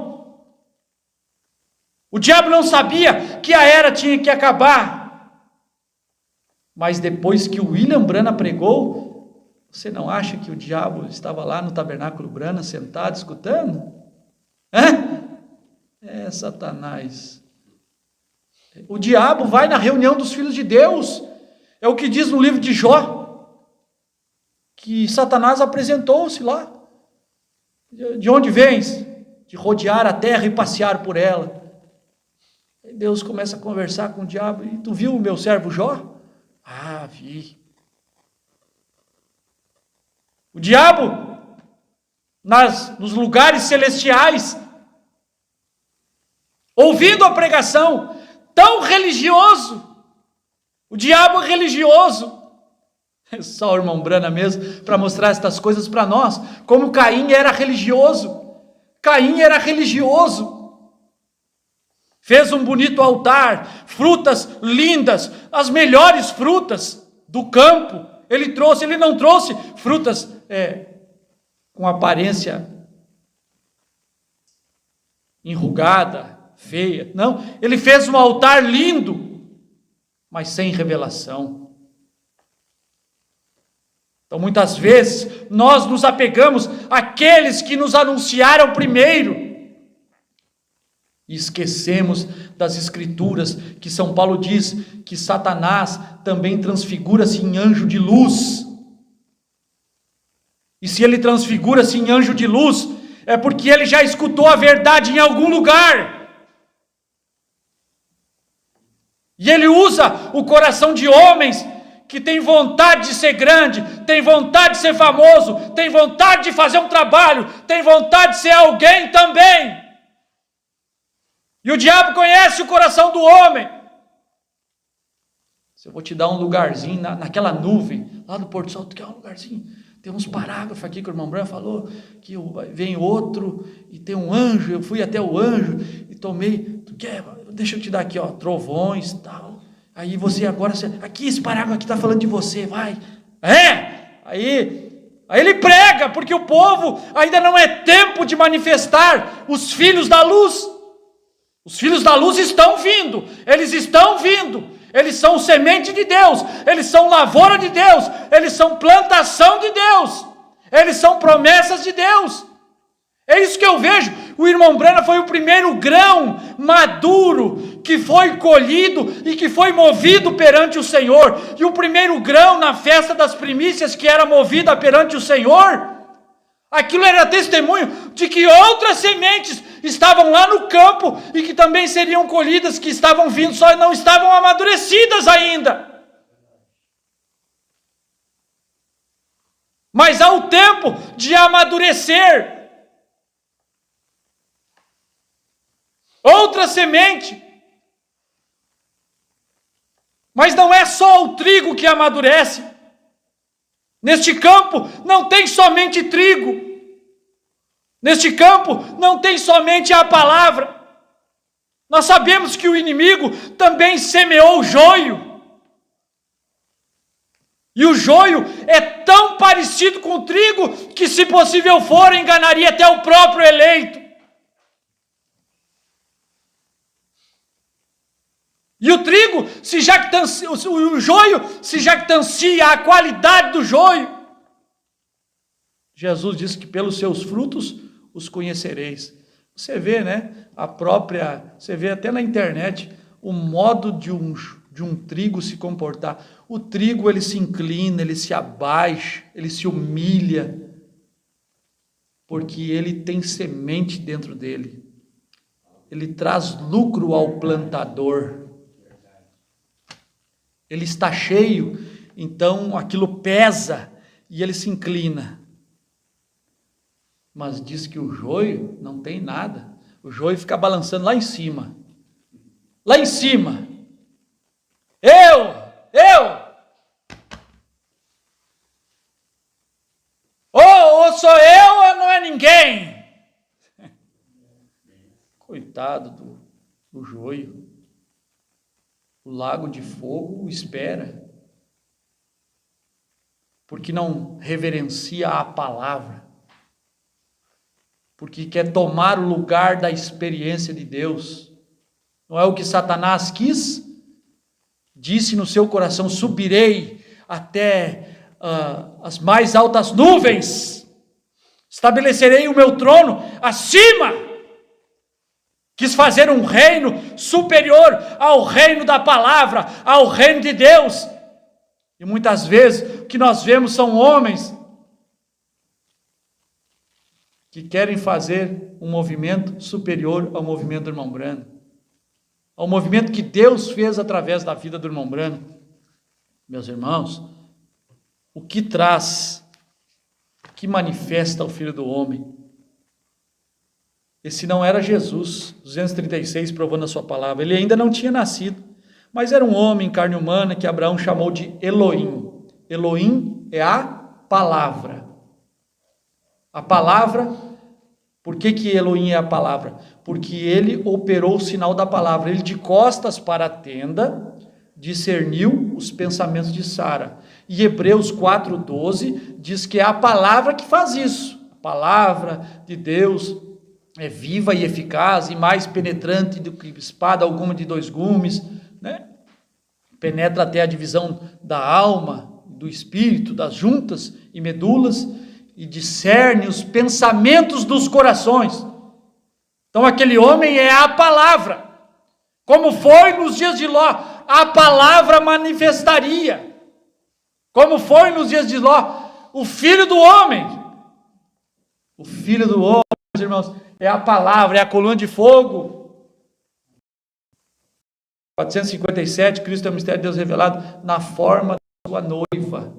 O diabo não sabia que a era tinha que acabar. Mas depois que o William Brana pregou, você não acha que o diabo estava lá no tabernáculo Brana, sentado, escutando? é Satanás. O diabo vai na reunião dos filhos de Deus. É o que diz no livro de Jó, que Satanás apresentou-se lá. De onde vens? De rodear a terra e passear por ela. Aí Deus começa a conversar com o diabo. E tu viu o meu servo Jó? Ah, vi. O diabo, nos lugares celestiais, ouvindo a pregação, tão religioso. O diabo é religioso. É só o irmão Brana mesmo para mostrar estas coisas para nós. Como Caim era religioso. Caim era religioso. Fez um bonito altar, frutas lindas, as melhores frutas do campo. Ele não trouxe frutas com aparência enrugada, feia. Não, ele fez um altar lindo, mas sem revelação. Então, muitas vezes, nós nos apegamos àqueles que nos anunciaram primeiro e esquecemos das Escrituras, que São Paulo diz que Satanás também transfigura-se em anjo de luz. E se ele transfigura-se em anjo de luz, é porque ele já escutou a verdade em algum lugar. E ele usa o coração de homens que tem vontade de ser grande, tem vontade de ser famoso, tem vontade de fazer um trabalho, tem vontade de ser alguém também. E o diabo conhece o coração do homem. Se eu vou te dar um lugarzinho naquela nuvem, lá do Porto Sol, tu quer um lugarzinho? Tem uns parágrafos aqui que o irmão Branco falou, que vem outro e tem um anjo, eu fui até o anjo e tomei, tu quer? Deixa eu te dar aqui, ó, trovões e tal. Aí você agora, aqui esse parágrafo aqui está falando de você, vai. Aí ele prega, porque o povo ainda não é tempo de manifestar os filhos da luz. Os filhos da luz estão vindo, eles são semente de Deus, eles são lavoura de Deus, eles são plantação de Deus, eles são promessas de Deus. É isso que eu vejo. O irmão Brana foi o primeiro grão maduro que foi colhido e que foi movido perante o Senhor. E o primeiro grão na festa das primícias que era movida perante o Senhor, aquilo era testemunho de que outras sementes estavam lá no campo e que também seriam colhidas, que estavam vindo, só não estavam amadurecidas ainda. Mas há o tempo de amadurecer. Outra semente. Mas não é só o trigo que amadurece. Neste campo não tem somente trigo. Neste campo não tem somente a palavra. Nós sabemos que o inimigo também semeou joio. E o joio é tão parecido com o trigo que, se possível for, enganaria até o próprio eleito. E o trigo se jactancia, o joio se jactancia a qualidade do joio. Jesus disse que pelos seus frutos os conhecereis. Você vê, né? Você vê até na internet o modo de um trigo se comportar. O trigo, ele se inclina, ele se abaixa, ele se humilha, porque ele tem semente dentro dele. Ele traz lucro ao plantador. Ele está cheio, então aquilo pesa e ele se inclina. Mas diz que o joio não tem nada. O joio fica balançando lá em cima. Lá em cima. Eu. Ou sou eu ou não é ninguém. Coitado do joio. O lago de fogo o espera, porque não reverencia a palavra, porque quer tomar o lugar da experiência de Deus. Não é o que Satanás quis? Disse no seu coração: subirei até as mais altas nuvens, estabelecerei o meu trono acima. Quis fazer um reino superior ao reino da palavra, ao reino de Deus. E muitas vezes o que nós vemos são homens que querem fazer um movimento superior ao movimento do irmão Branham, ao movimento que Deus fez através da vida do irmão Branham. Meus irmãos, o que traz, o que manifesta o Filho do Homem? Esse não era Jesus, 236 provou na sua palavra, ele ainda não tinha nascido, mas era um homem em carne humana que Abraão chamou de Elohim. Elohim é a palavra. A palavra, por que Elohim é a palavra? Porque ele operou o sinal da palavra, ele de costas para a tenda, discerniu os pensamentos de Sara. E Hebreus 4:12 diz que é a palavra que faz isso. A palavra de Deus é viva e eficaz e mais penetrante do que espada alguma de dois gumes, né? Penetra até a divisão da alma, do espírito, das juntas e medulas, e discerne os pensamentos dos corações. Então aquele homem é a palavra. Como foi nos dias de Ló, a palavra manifestaria. Como foi nos dias de Ló, o Filho do Homem. O Filho do Homem, meus irmãos, é a palavra, é a coluna de fogo. 457, Cristo é o mistério de Deus revelado na forma da sua noiva.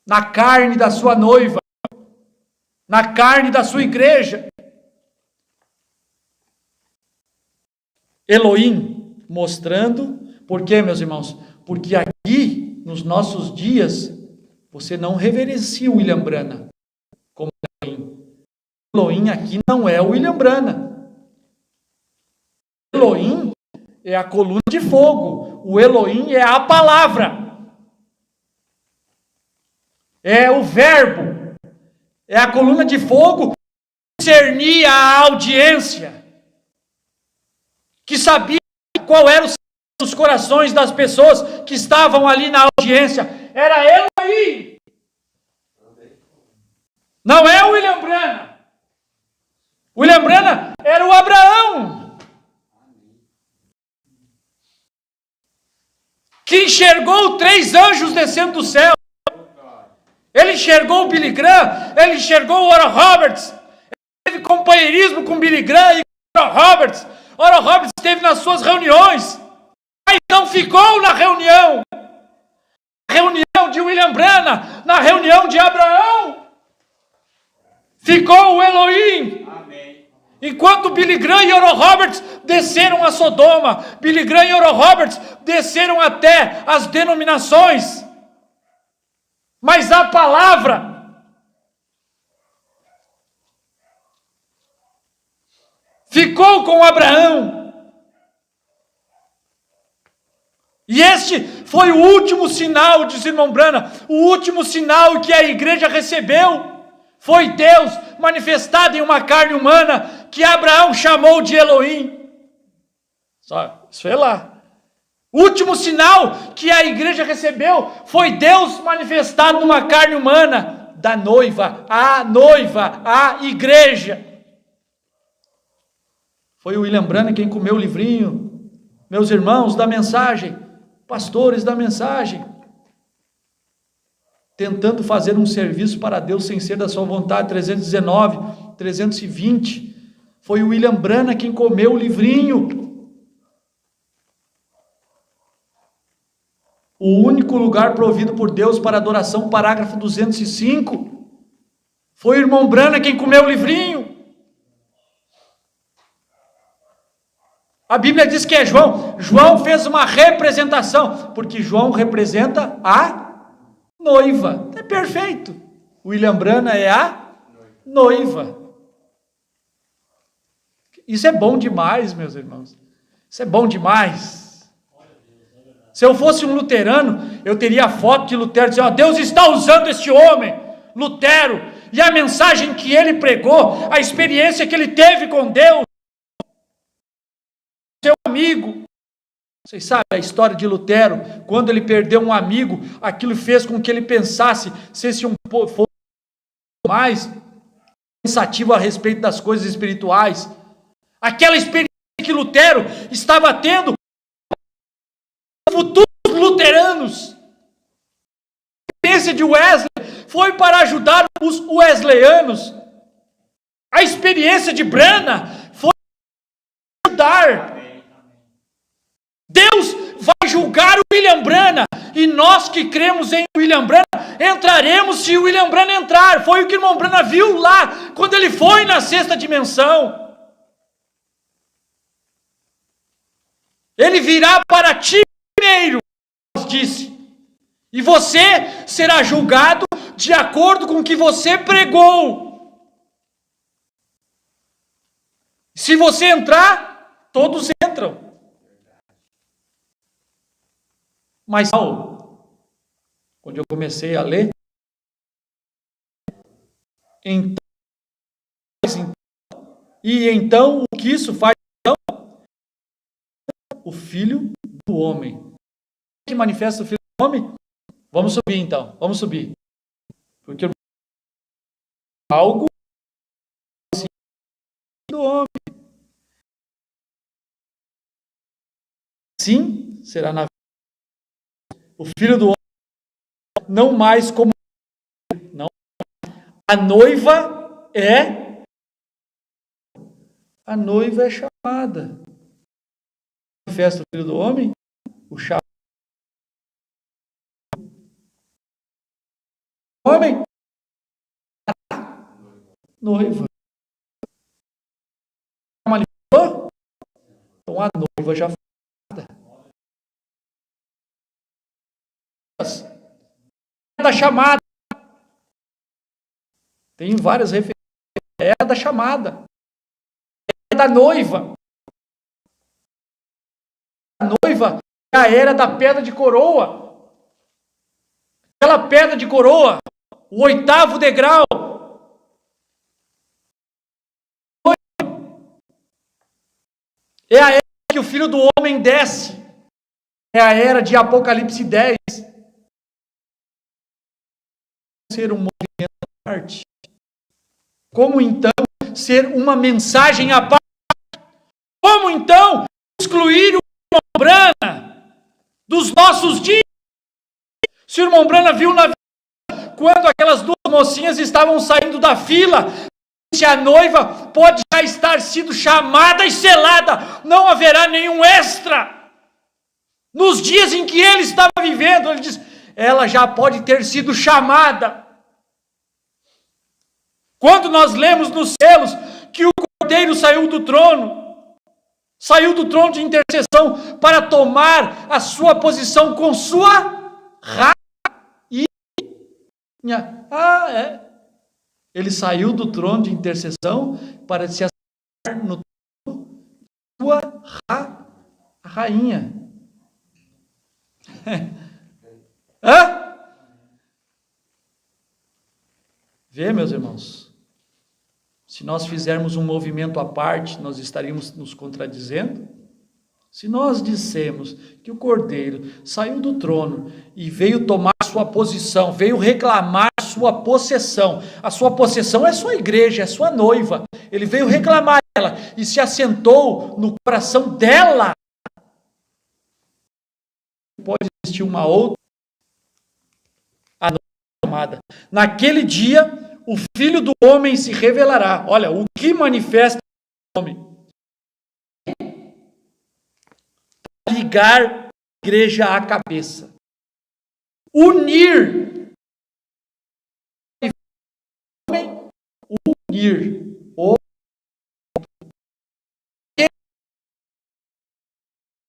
Na carne da sua noiva. Na carne da sua igreja. Elohim, mostrando, por quê, meus irmãos? Porque aqui, nos nossos dias, você não reverencia o William Branham como Elohim. Elohim aqui não é o William Branham. Elohim é a coluna de fogo. O Elohim é a palavra. É o verbo. É a coluna de fogo que discernia a audiência. Que sabia qual era os corações das pessoas que estavam ali na audiência. Era Elohim. Não é o William Branham. William Branham era o Abraão. Que enxergou 3 anjos descendo do céu. Ele enxergou o Billy Graham, ele enxergou o Oral Roberts. Ele teve companheirismo com Billy Graham e Oral Roberts. Oral Roberts esteve nas suas reuniões, mas não ficou na reunião. Na reunião de William Branham, na reunião de Abraão, ficou o Elohim. Amém. Enquanto Billy Graham e Oral Roberts desceram a Sodoma, Billy Graham e Oral Roberts desceram até as denominações, mas a palavra ficou com Abraão. E este foi o último sinal, diz o irmão Branham, o último sinal que a igreja recebeu foi Deus manifestado em uma carne humana que Abraão chamou de Elohim. Só, isso é lá. O último sinal que a igreja recebeu foi Deus manifestado numa carne humana da noiva, a igreja. Foi o William Branham quem comeu o livrinho, meus irmãos da mensagem, pastores da mensagem, tentando fazer um serviço para Deus sem ser da sua vontade, 319, 320, foi o William Branham quem comeu o livrinho. O único lugar provido por Deus para adoração, parágrafo 205, foi o irmão Branham quem comeu o livrinho. A Bíblia diz que é João. João fez uma representação, porque João representa a noiva. É perfeito. William Branham é a noiva. Isso é bom demais, meus irmãos. Isso é bom demais. Se eu fosse um luterano, eu teria a foto de Lutero dizendo: Deus está usando este homem, Lutero, e a mensagem que ele pregou, a experiência que ele teve com Deus, seu amigo. Vocês sabem a história de Lutero, quando ele perdeu um amigo, aquilo fez com que ele pensasse, se um pouco mais pensativo a respeito das coisas espirituais. aquela experiência que Lutero estava tendo, futuros luteranos. A experiência de Wesley foi para ajudar os wesleyanos. A experiência de Branham foi para ajudar. Deus vai julgar o William Branham, e nós que cremos em William Branham, entraremos se o William Branham entrar. Foi o que o irmão Branham viu lá, quando ele foi na sexta dimensão. Ele virá para ti primeiro, disse, e você será julgado de acordo com o que você pregou. Se você entrar, todos entram. Mas quando eu comecei a ler, então o que isso faz? Então, o Filho do Homem. O que manifesta o Filho do Homem? Vamos subir então, vamos subir. Porque algo assim do homem. Sim, será na o Filho do Homem, não mais como não. A noiva é chamada. Manifesta o Filho do Homem, o chamado homem, noiva. Manifestou? Então a noiva já foi. Da chamada. Tem várias referências. É da chamada. É da noiva. A noiva é a era da pedra de coroa. Aquela pedra de coroa, o 8º degrau. É a era que o Filho do Homem desce. É a era de Apocalipse 10. Ser um movimento à parte? Como então ser uma mensagem à parte? Como então excluir o irmão Branham dos nossos dias? Se o irmão Branham viu na vida, quando aquelas duas mocinhas estavam saindo da fila, se a noiva pode já estar sido chamada e selada, não haverá nenhum extra. Nos dias em que ele estava vivendo, ele diz, ela já pode ter sido chamada. Quando nós lemos nos selos que o Cordeiro saiu do trono de intercessão para tomar a sua posição com sua rainha. Ele saiu do trono de intercessão para se assentar no trono de sua rainha. Vê, meus irmãos, se nós fizermos um movimento à parte, nós estaríamos nos contradizendo? Se nós dissemos que o Cordeiro saiu do trono e veio tomar sua posição, veio reclamar sua possessão, a sua possessão é sua igreja, é sua noiva, ele veio reclamar ela e se assentou no coração dela, pode existir uma outra amada. Naquele dia, o Filho do Homem se revelará. Olha, o que manifesta o homem? Ligar a igreja à cabeça. Unir. O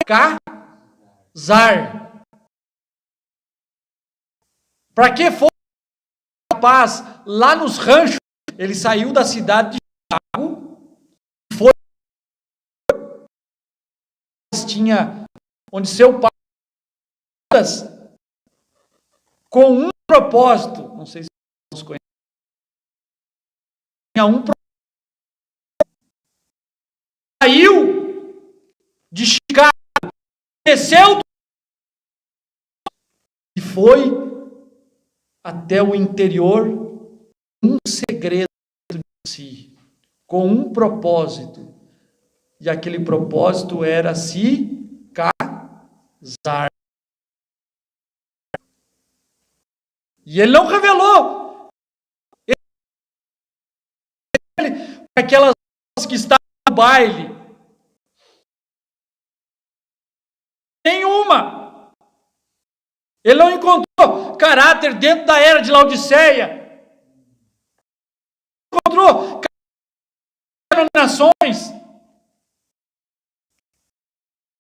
casar. Para que foi rapaz lá nos ranchos? Ele saiu da cidade de Chicago, foi onde seu pai com um propósito, não sei se vocês conhecem, tinha um propósito. Saiu de Chicago, desceu e foi até o interior, um segredo de si, com um propósito, e aquele propósito era se casar. E ele não revelou. Aquelas que estavam no baile. Nenhuma. Ele não encontrou caráter dentro da era de Laodiceia. Encontrou denominações.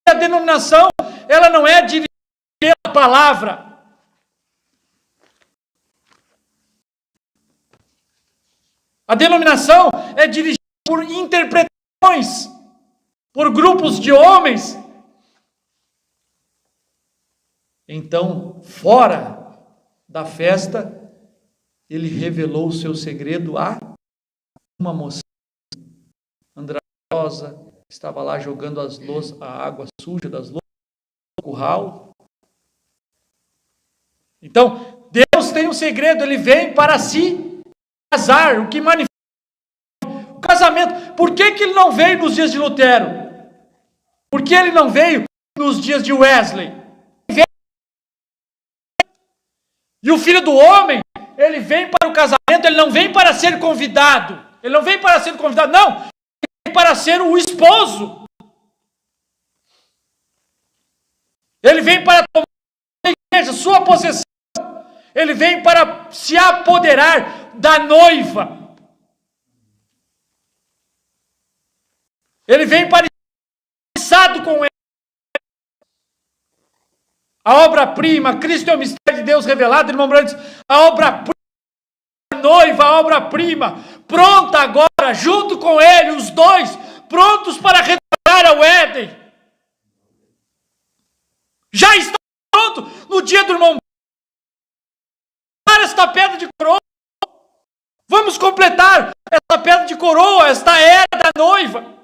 A denominação, ela não é dirigida pela palavra. A denominação é dirigida por interpretações, por grupos de homens. Então, fora da festa, ele revelou o seu segredo a uma moça andrajosa, que estava lá jogando a água suja das louças no curral. Então, Deus tem um segredo, ele vem para se casar, o que manifesta o casamento. Por que ele não veio nos dias de Lutero? Por que ele não veio nos dias de Wesley? E o Filho do Homem, ele vem para o casamento, ele não vem para ser convidado. Ele não vem para ser convidado, não. Ele vem para ser o esposo. Ele vem para tomar a igreja, sua possessão. Ele vem para se apoderar da noiva. Ele vem para estar com ele. A obra-prima, Cristo é o mistério de Deus revelado, irmão Brandes. A obra-prima, a noiva, a obra-prima, pronta agora, junto com ele, os dois, prontos para retornar ao Éden. Já está pronto no dia do irmão. Esta pedra de coroa. Vamos completar esta pedra de coroa, esta era da noiva.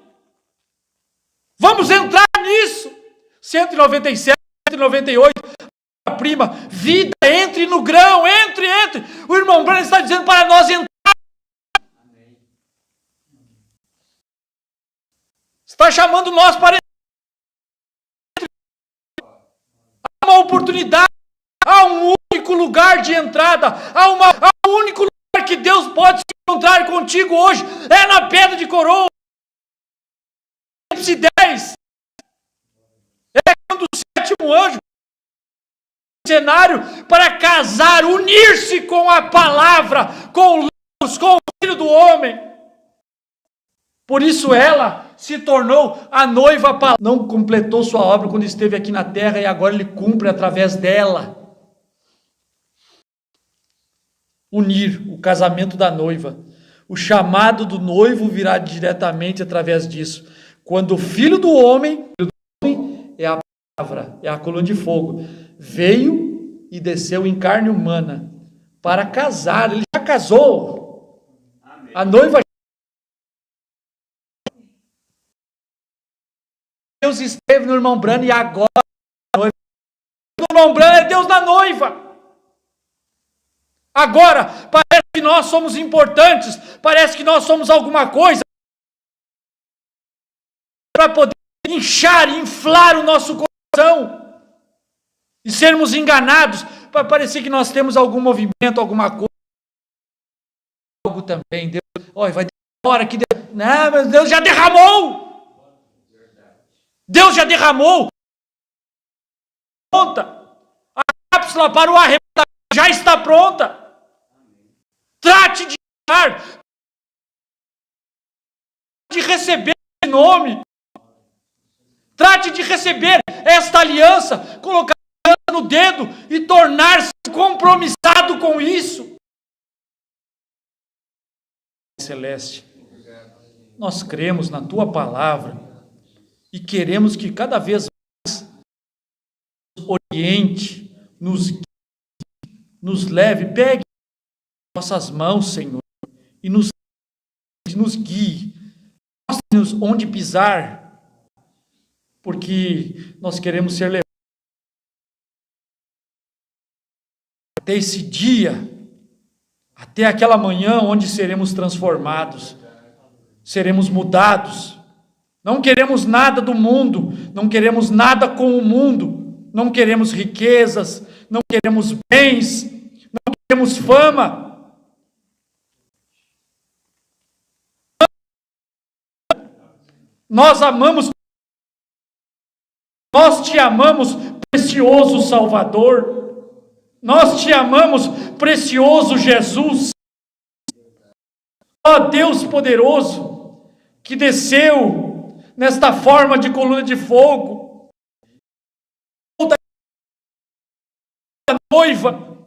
Vamos entrar nisso. 197, 198, a prima, vida, entre no grão, entre. O irmão Branham está dizendo para nós entrar. Está chamando nós para entrar. Há uma oportunidade, há um único lugar de entrada, há um único lugar que Deus pode se encontrar contigo hoje, é na pedra de coroa. Apocalipse 10. É quando o sétimo anjo cenário para casar, unir-se com a palavra, com o Logos, com o Filho do Homem. Por isso ela se tornou a noiva. Não completou sua obra quando esteve aqui na terra e agora ele cumpre através dela. Unir o casamento da noiva. O chamado do noivo virá diretamente através disso. Quando o Filho do Homem é a palavra, é a coluna de fogo, veio e desceu em carne humana para casar. Ele já casou. Amém. A noiva. Deus esteve no irmão Branham e agora a noiva. O irmão Branham é Deus da noiva. Agora, parece que nós somos importantes, parece que nós somos alguma coisa para poder inchar e inflar o nosso coração e sermos enganados, para parecer que nós temos algum movimento, alguma coisa, algo também. Deus, vai ter hora que Deus, não, mas Deus já derramou. Deus já derramou. Pronta. A cápsula para o arrebatamento já está pronta. Trate de dar, de receber esse nome. Trate de receber esta aliança, colocar a aliança no dedo e tornar-se compromissado com isso. Celeste, nós cremos na tua palavra e queremos que cada vez mais nos oriente, nos leve, pegue nossas mãos, Senhor, e nos guie, mostre-nos onde pisar, porque nós queremos ser levados até esse dia, até aquela manhã onde seremos transformados, seremos mudados, Não queremos nada do mundo, não queremos nada com o mundo, não queremos riquezas, não queremos bens, não queremos fama. Nós amamos, nós te amamos, precioso Salvador, nós te amamos, precioso Jesus. Ó Deus poderoso, que desceu nesta forma de coluna de fogo, da noiva,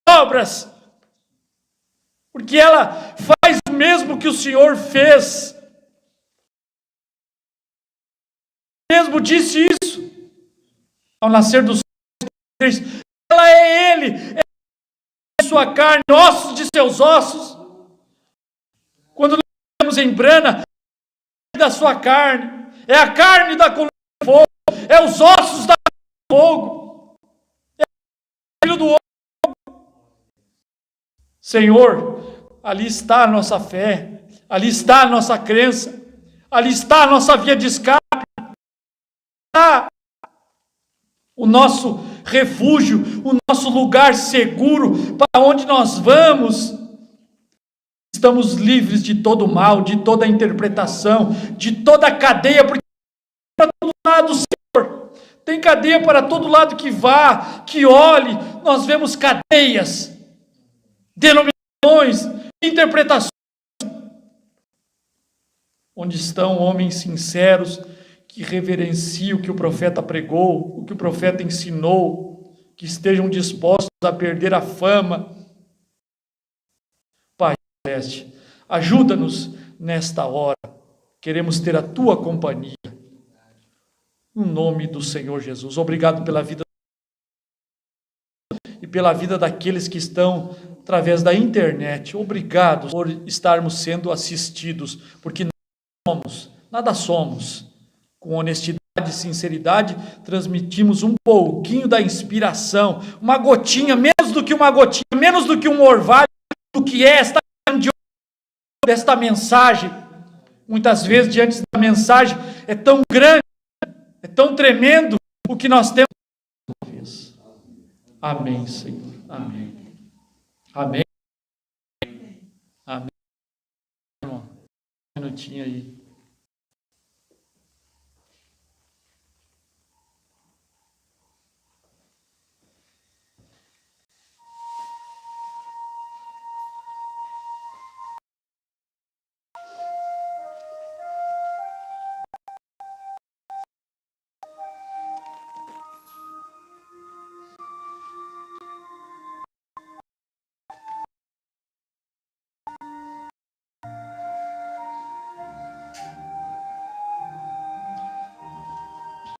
obras, porque ela faz o mesmo que o Senhor fez. Mesmo disse isso ao nascer dos seus. Ela é Ele, é sua carne, ossos de seus ossos. Quando nós estamos em Brana, é da sua carne, é a carne da coluna de fogo, é os ossos da coluna de fogo, é o filho do homem. Senhor, ali está a nossa fé, ali está a nossa crença, ali está a nossa via de escape, o nosso refúgio, o nosso lugar seguro, para onde nós vamos. Estamos livres de todo mal, de toda interpretação, de toda cadeia, porque para todo lado, Senhor, tem cadeia para todo lado que vá, que olhe, nós vemos cadeias, denominações, interpretações, onde estão homens sinceros, que reverenciam o que o profeta pregou, o que o profeta ensinou, que estejam dispostos a perder a fama. Pai celeste, ajuda-nos nesta hora, queremos ter a tua companhia, no nome do Senhor Jesus. Obrigado pela vida e pela vida daqueles que estão através da internet. Obrigado por estarmos sendo assistidos, porque nada somos. Com honestidade e sinceridade, transmitimos um pouquinho da inspiração, uma gotinha, menos do que uma gotinha, menos do que um orvalho, do que é esta desta mensagem. Muitas vezes, diante da mensagem, é tão grande, é tão tremendo o que nós temos. Amém, Senhor. Amém. Amém. Amém. Um minutinho aí.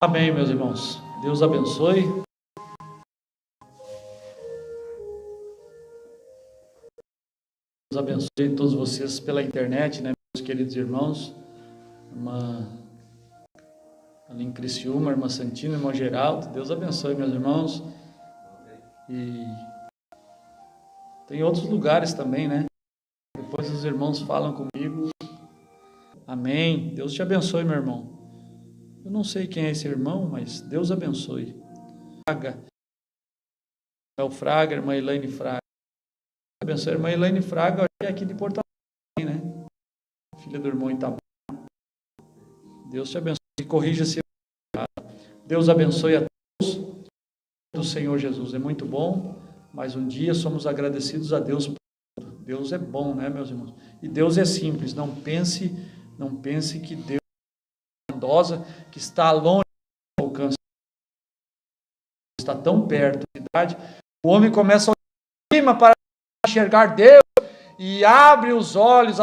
Amém, meus irmãos. Deus abençoe. Deus abençoe todos vocês pela internet, né, meus queridos irmãos. Irmã ali em Criciúma, irmã Santina, irmão Geraldo. Deus abençoe, meus irmãos. E tem outros lugares também, né? Depois os irmãos falam comigo. Amém. Deus te abençoe, meu irmão. Eu não sei quem é esse irmão, mas Deus abençoe. É o Fraga, irmã Elaine Fraga. Abençoe a irmã Elaine Fraga, é aqui de Porto Alegre, né? Filha do irmão Itamar. Deus te abençoe e corrija se Deus abençoe a todos do Senhor Jesus. É muito bom, mas um dia somos agradecidos a Deus por tudo. Deus é bom, né, meus irmãos? E Deus é simples. Não pense que Deus que está longe do alcance, está tão perto da idade, o homem começa a olhar para enxergar Deus e abre os olhos,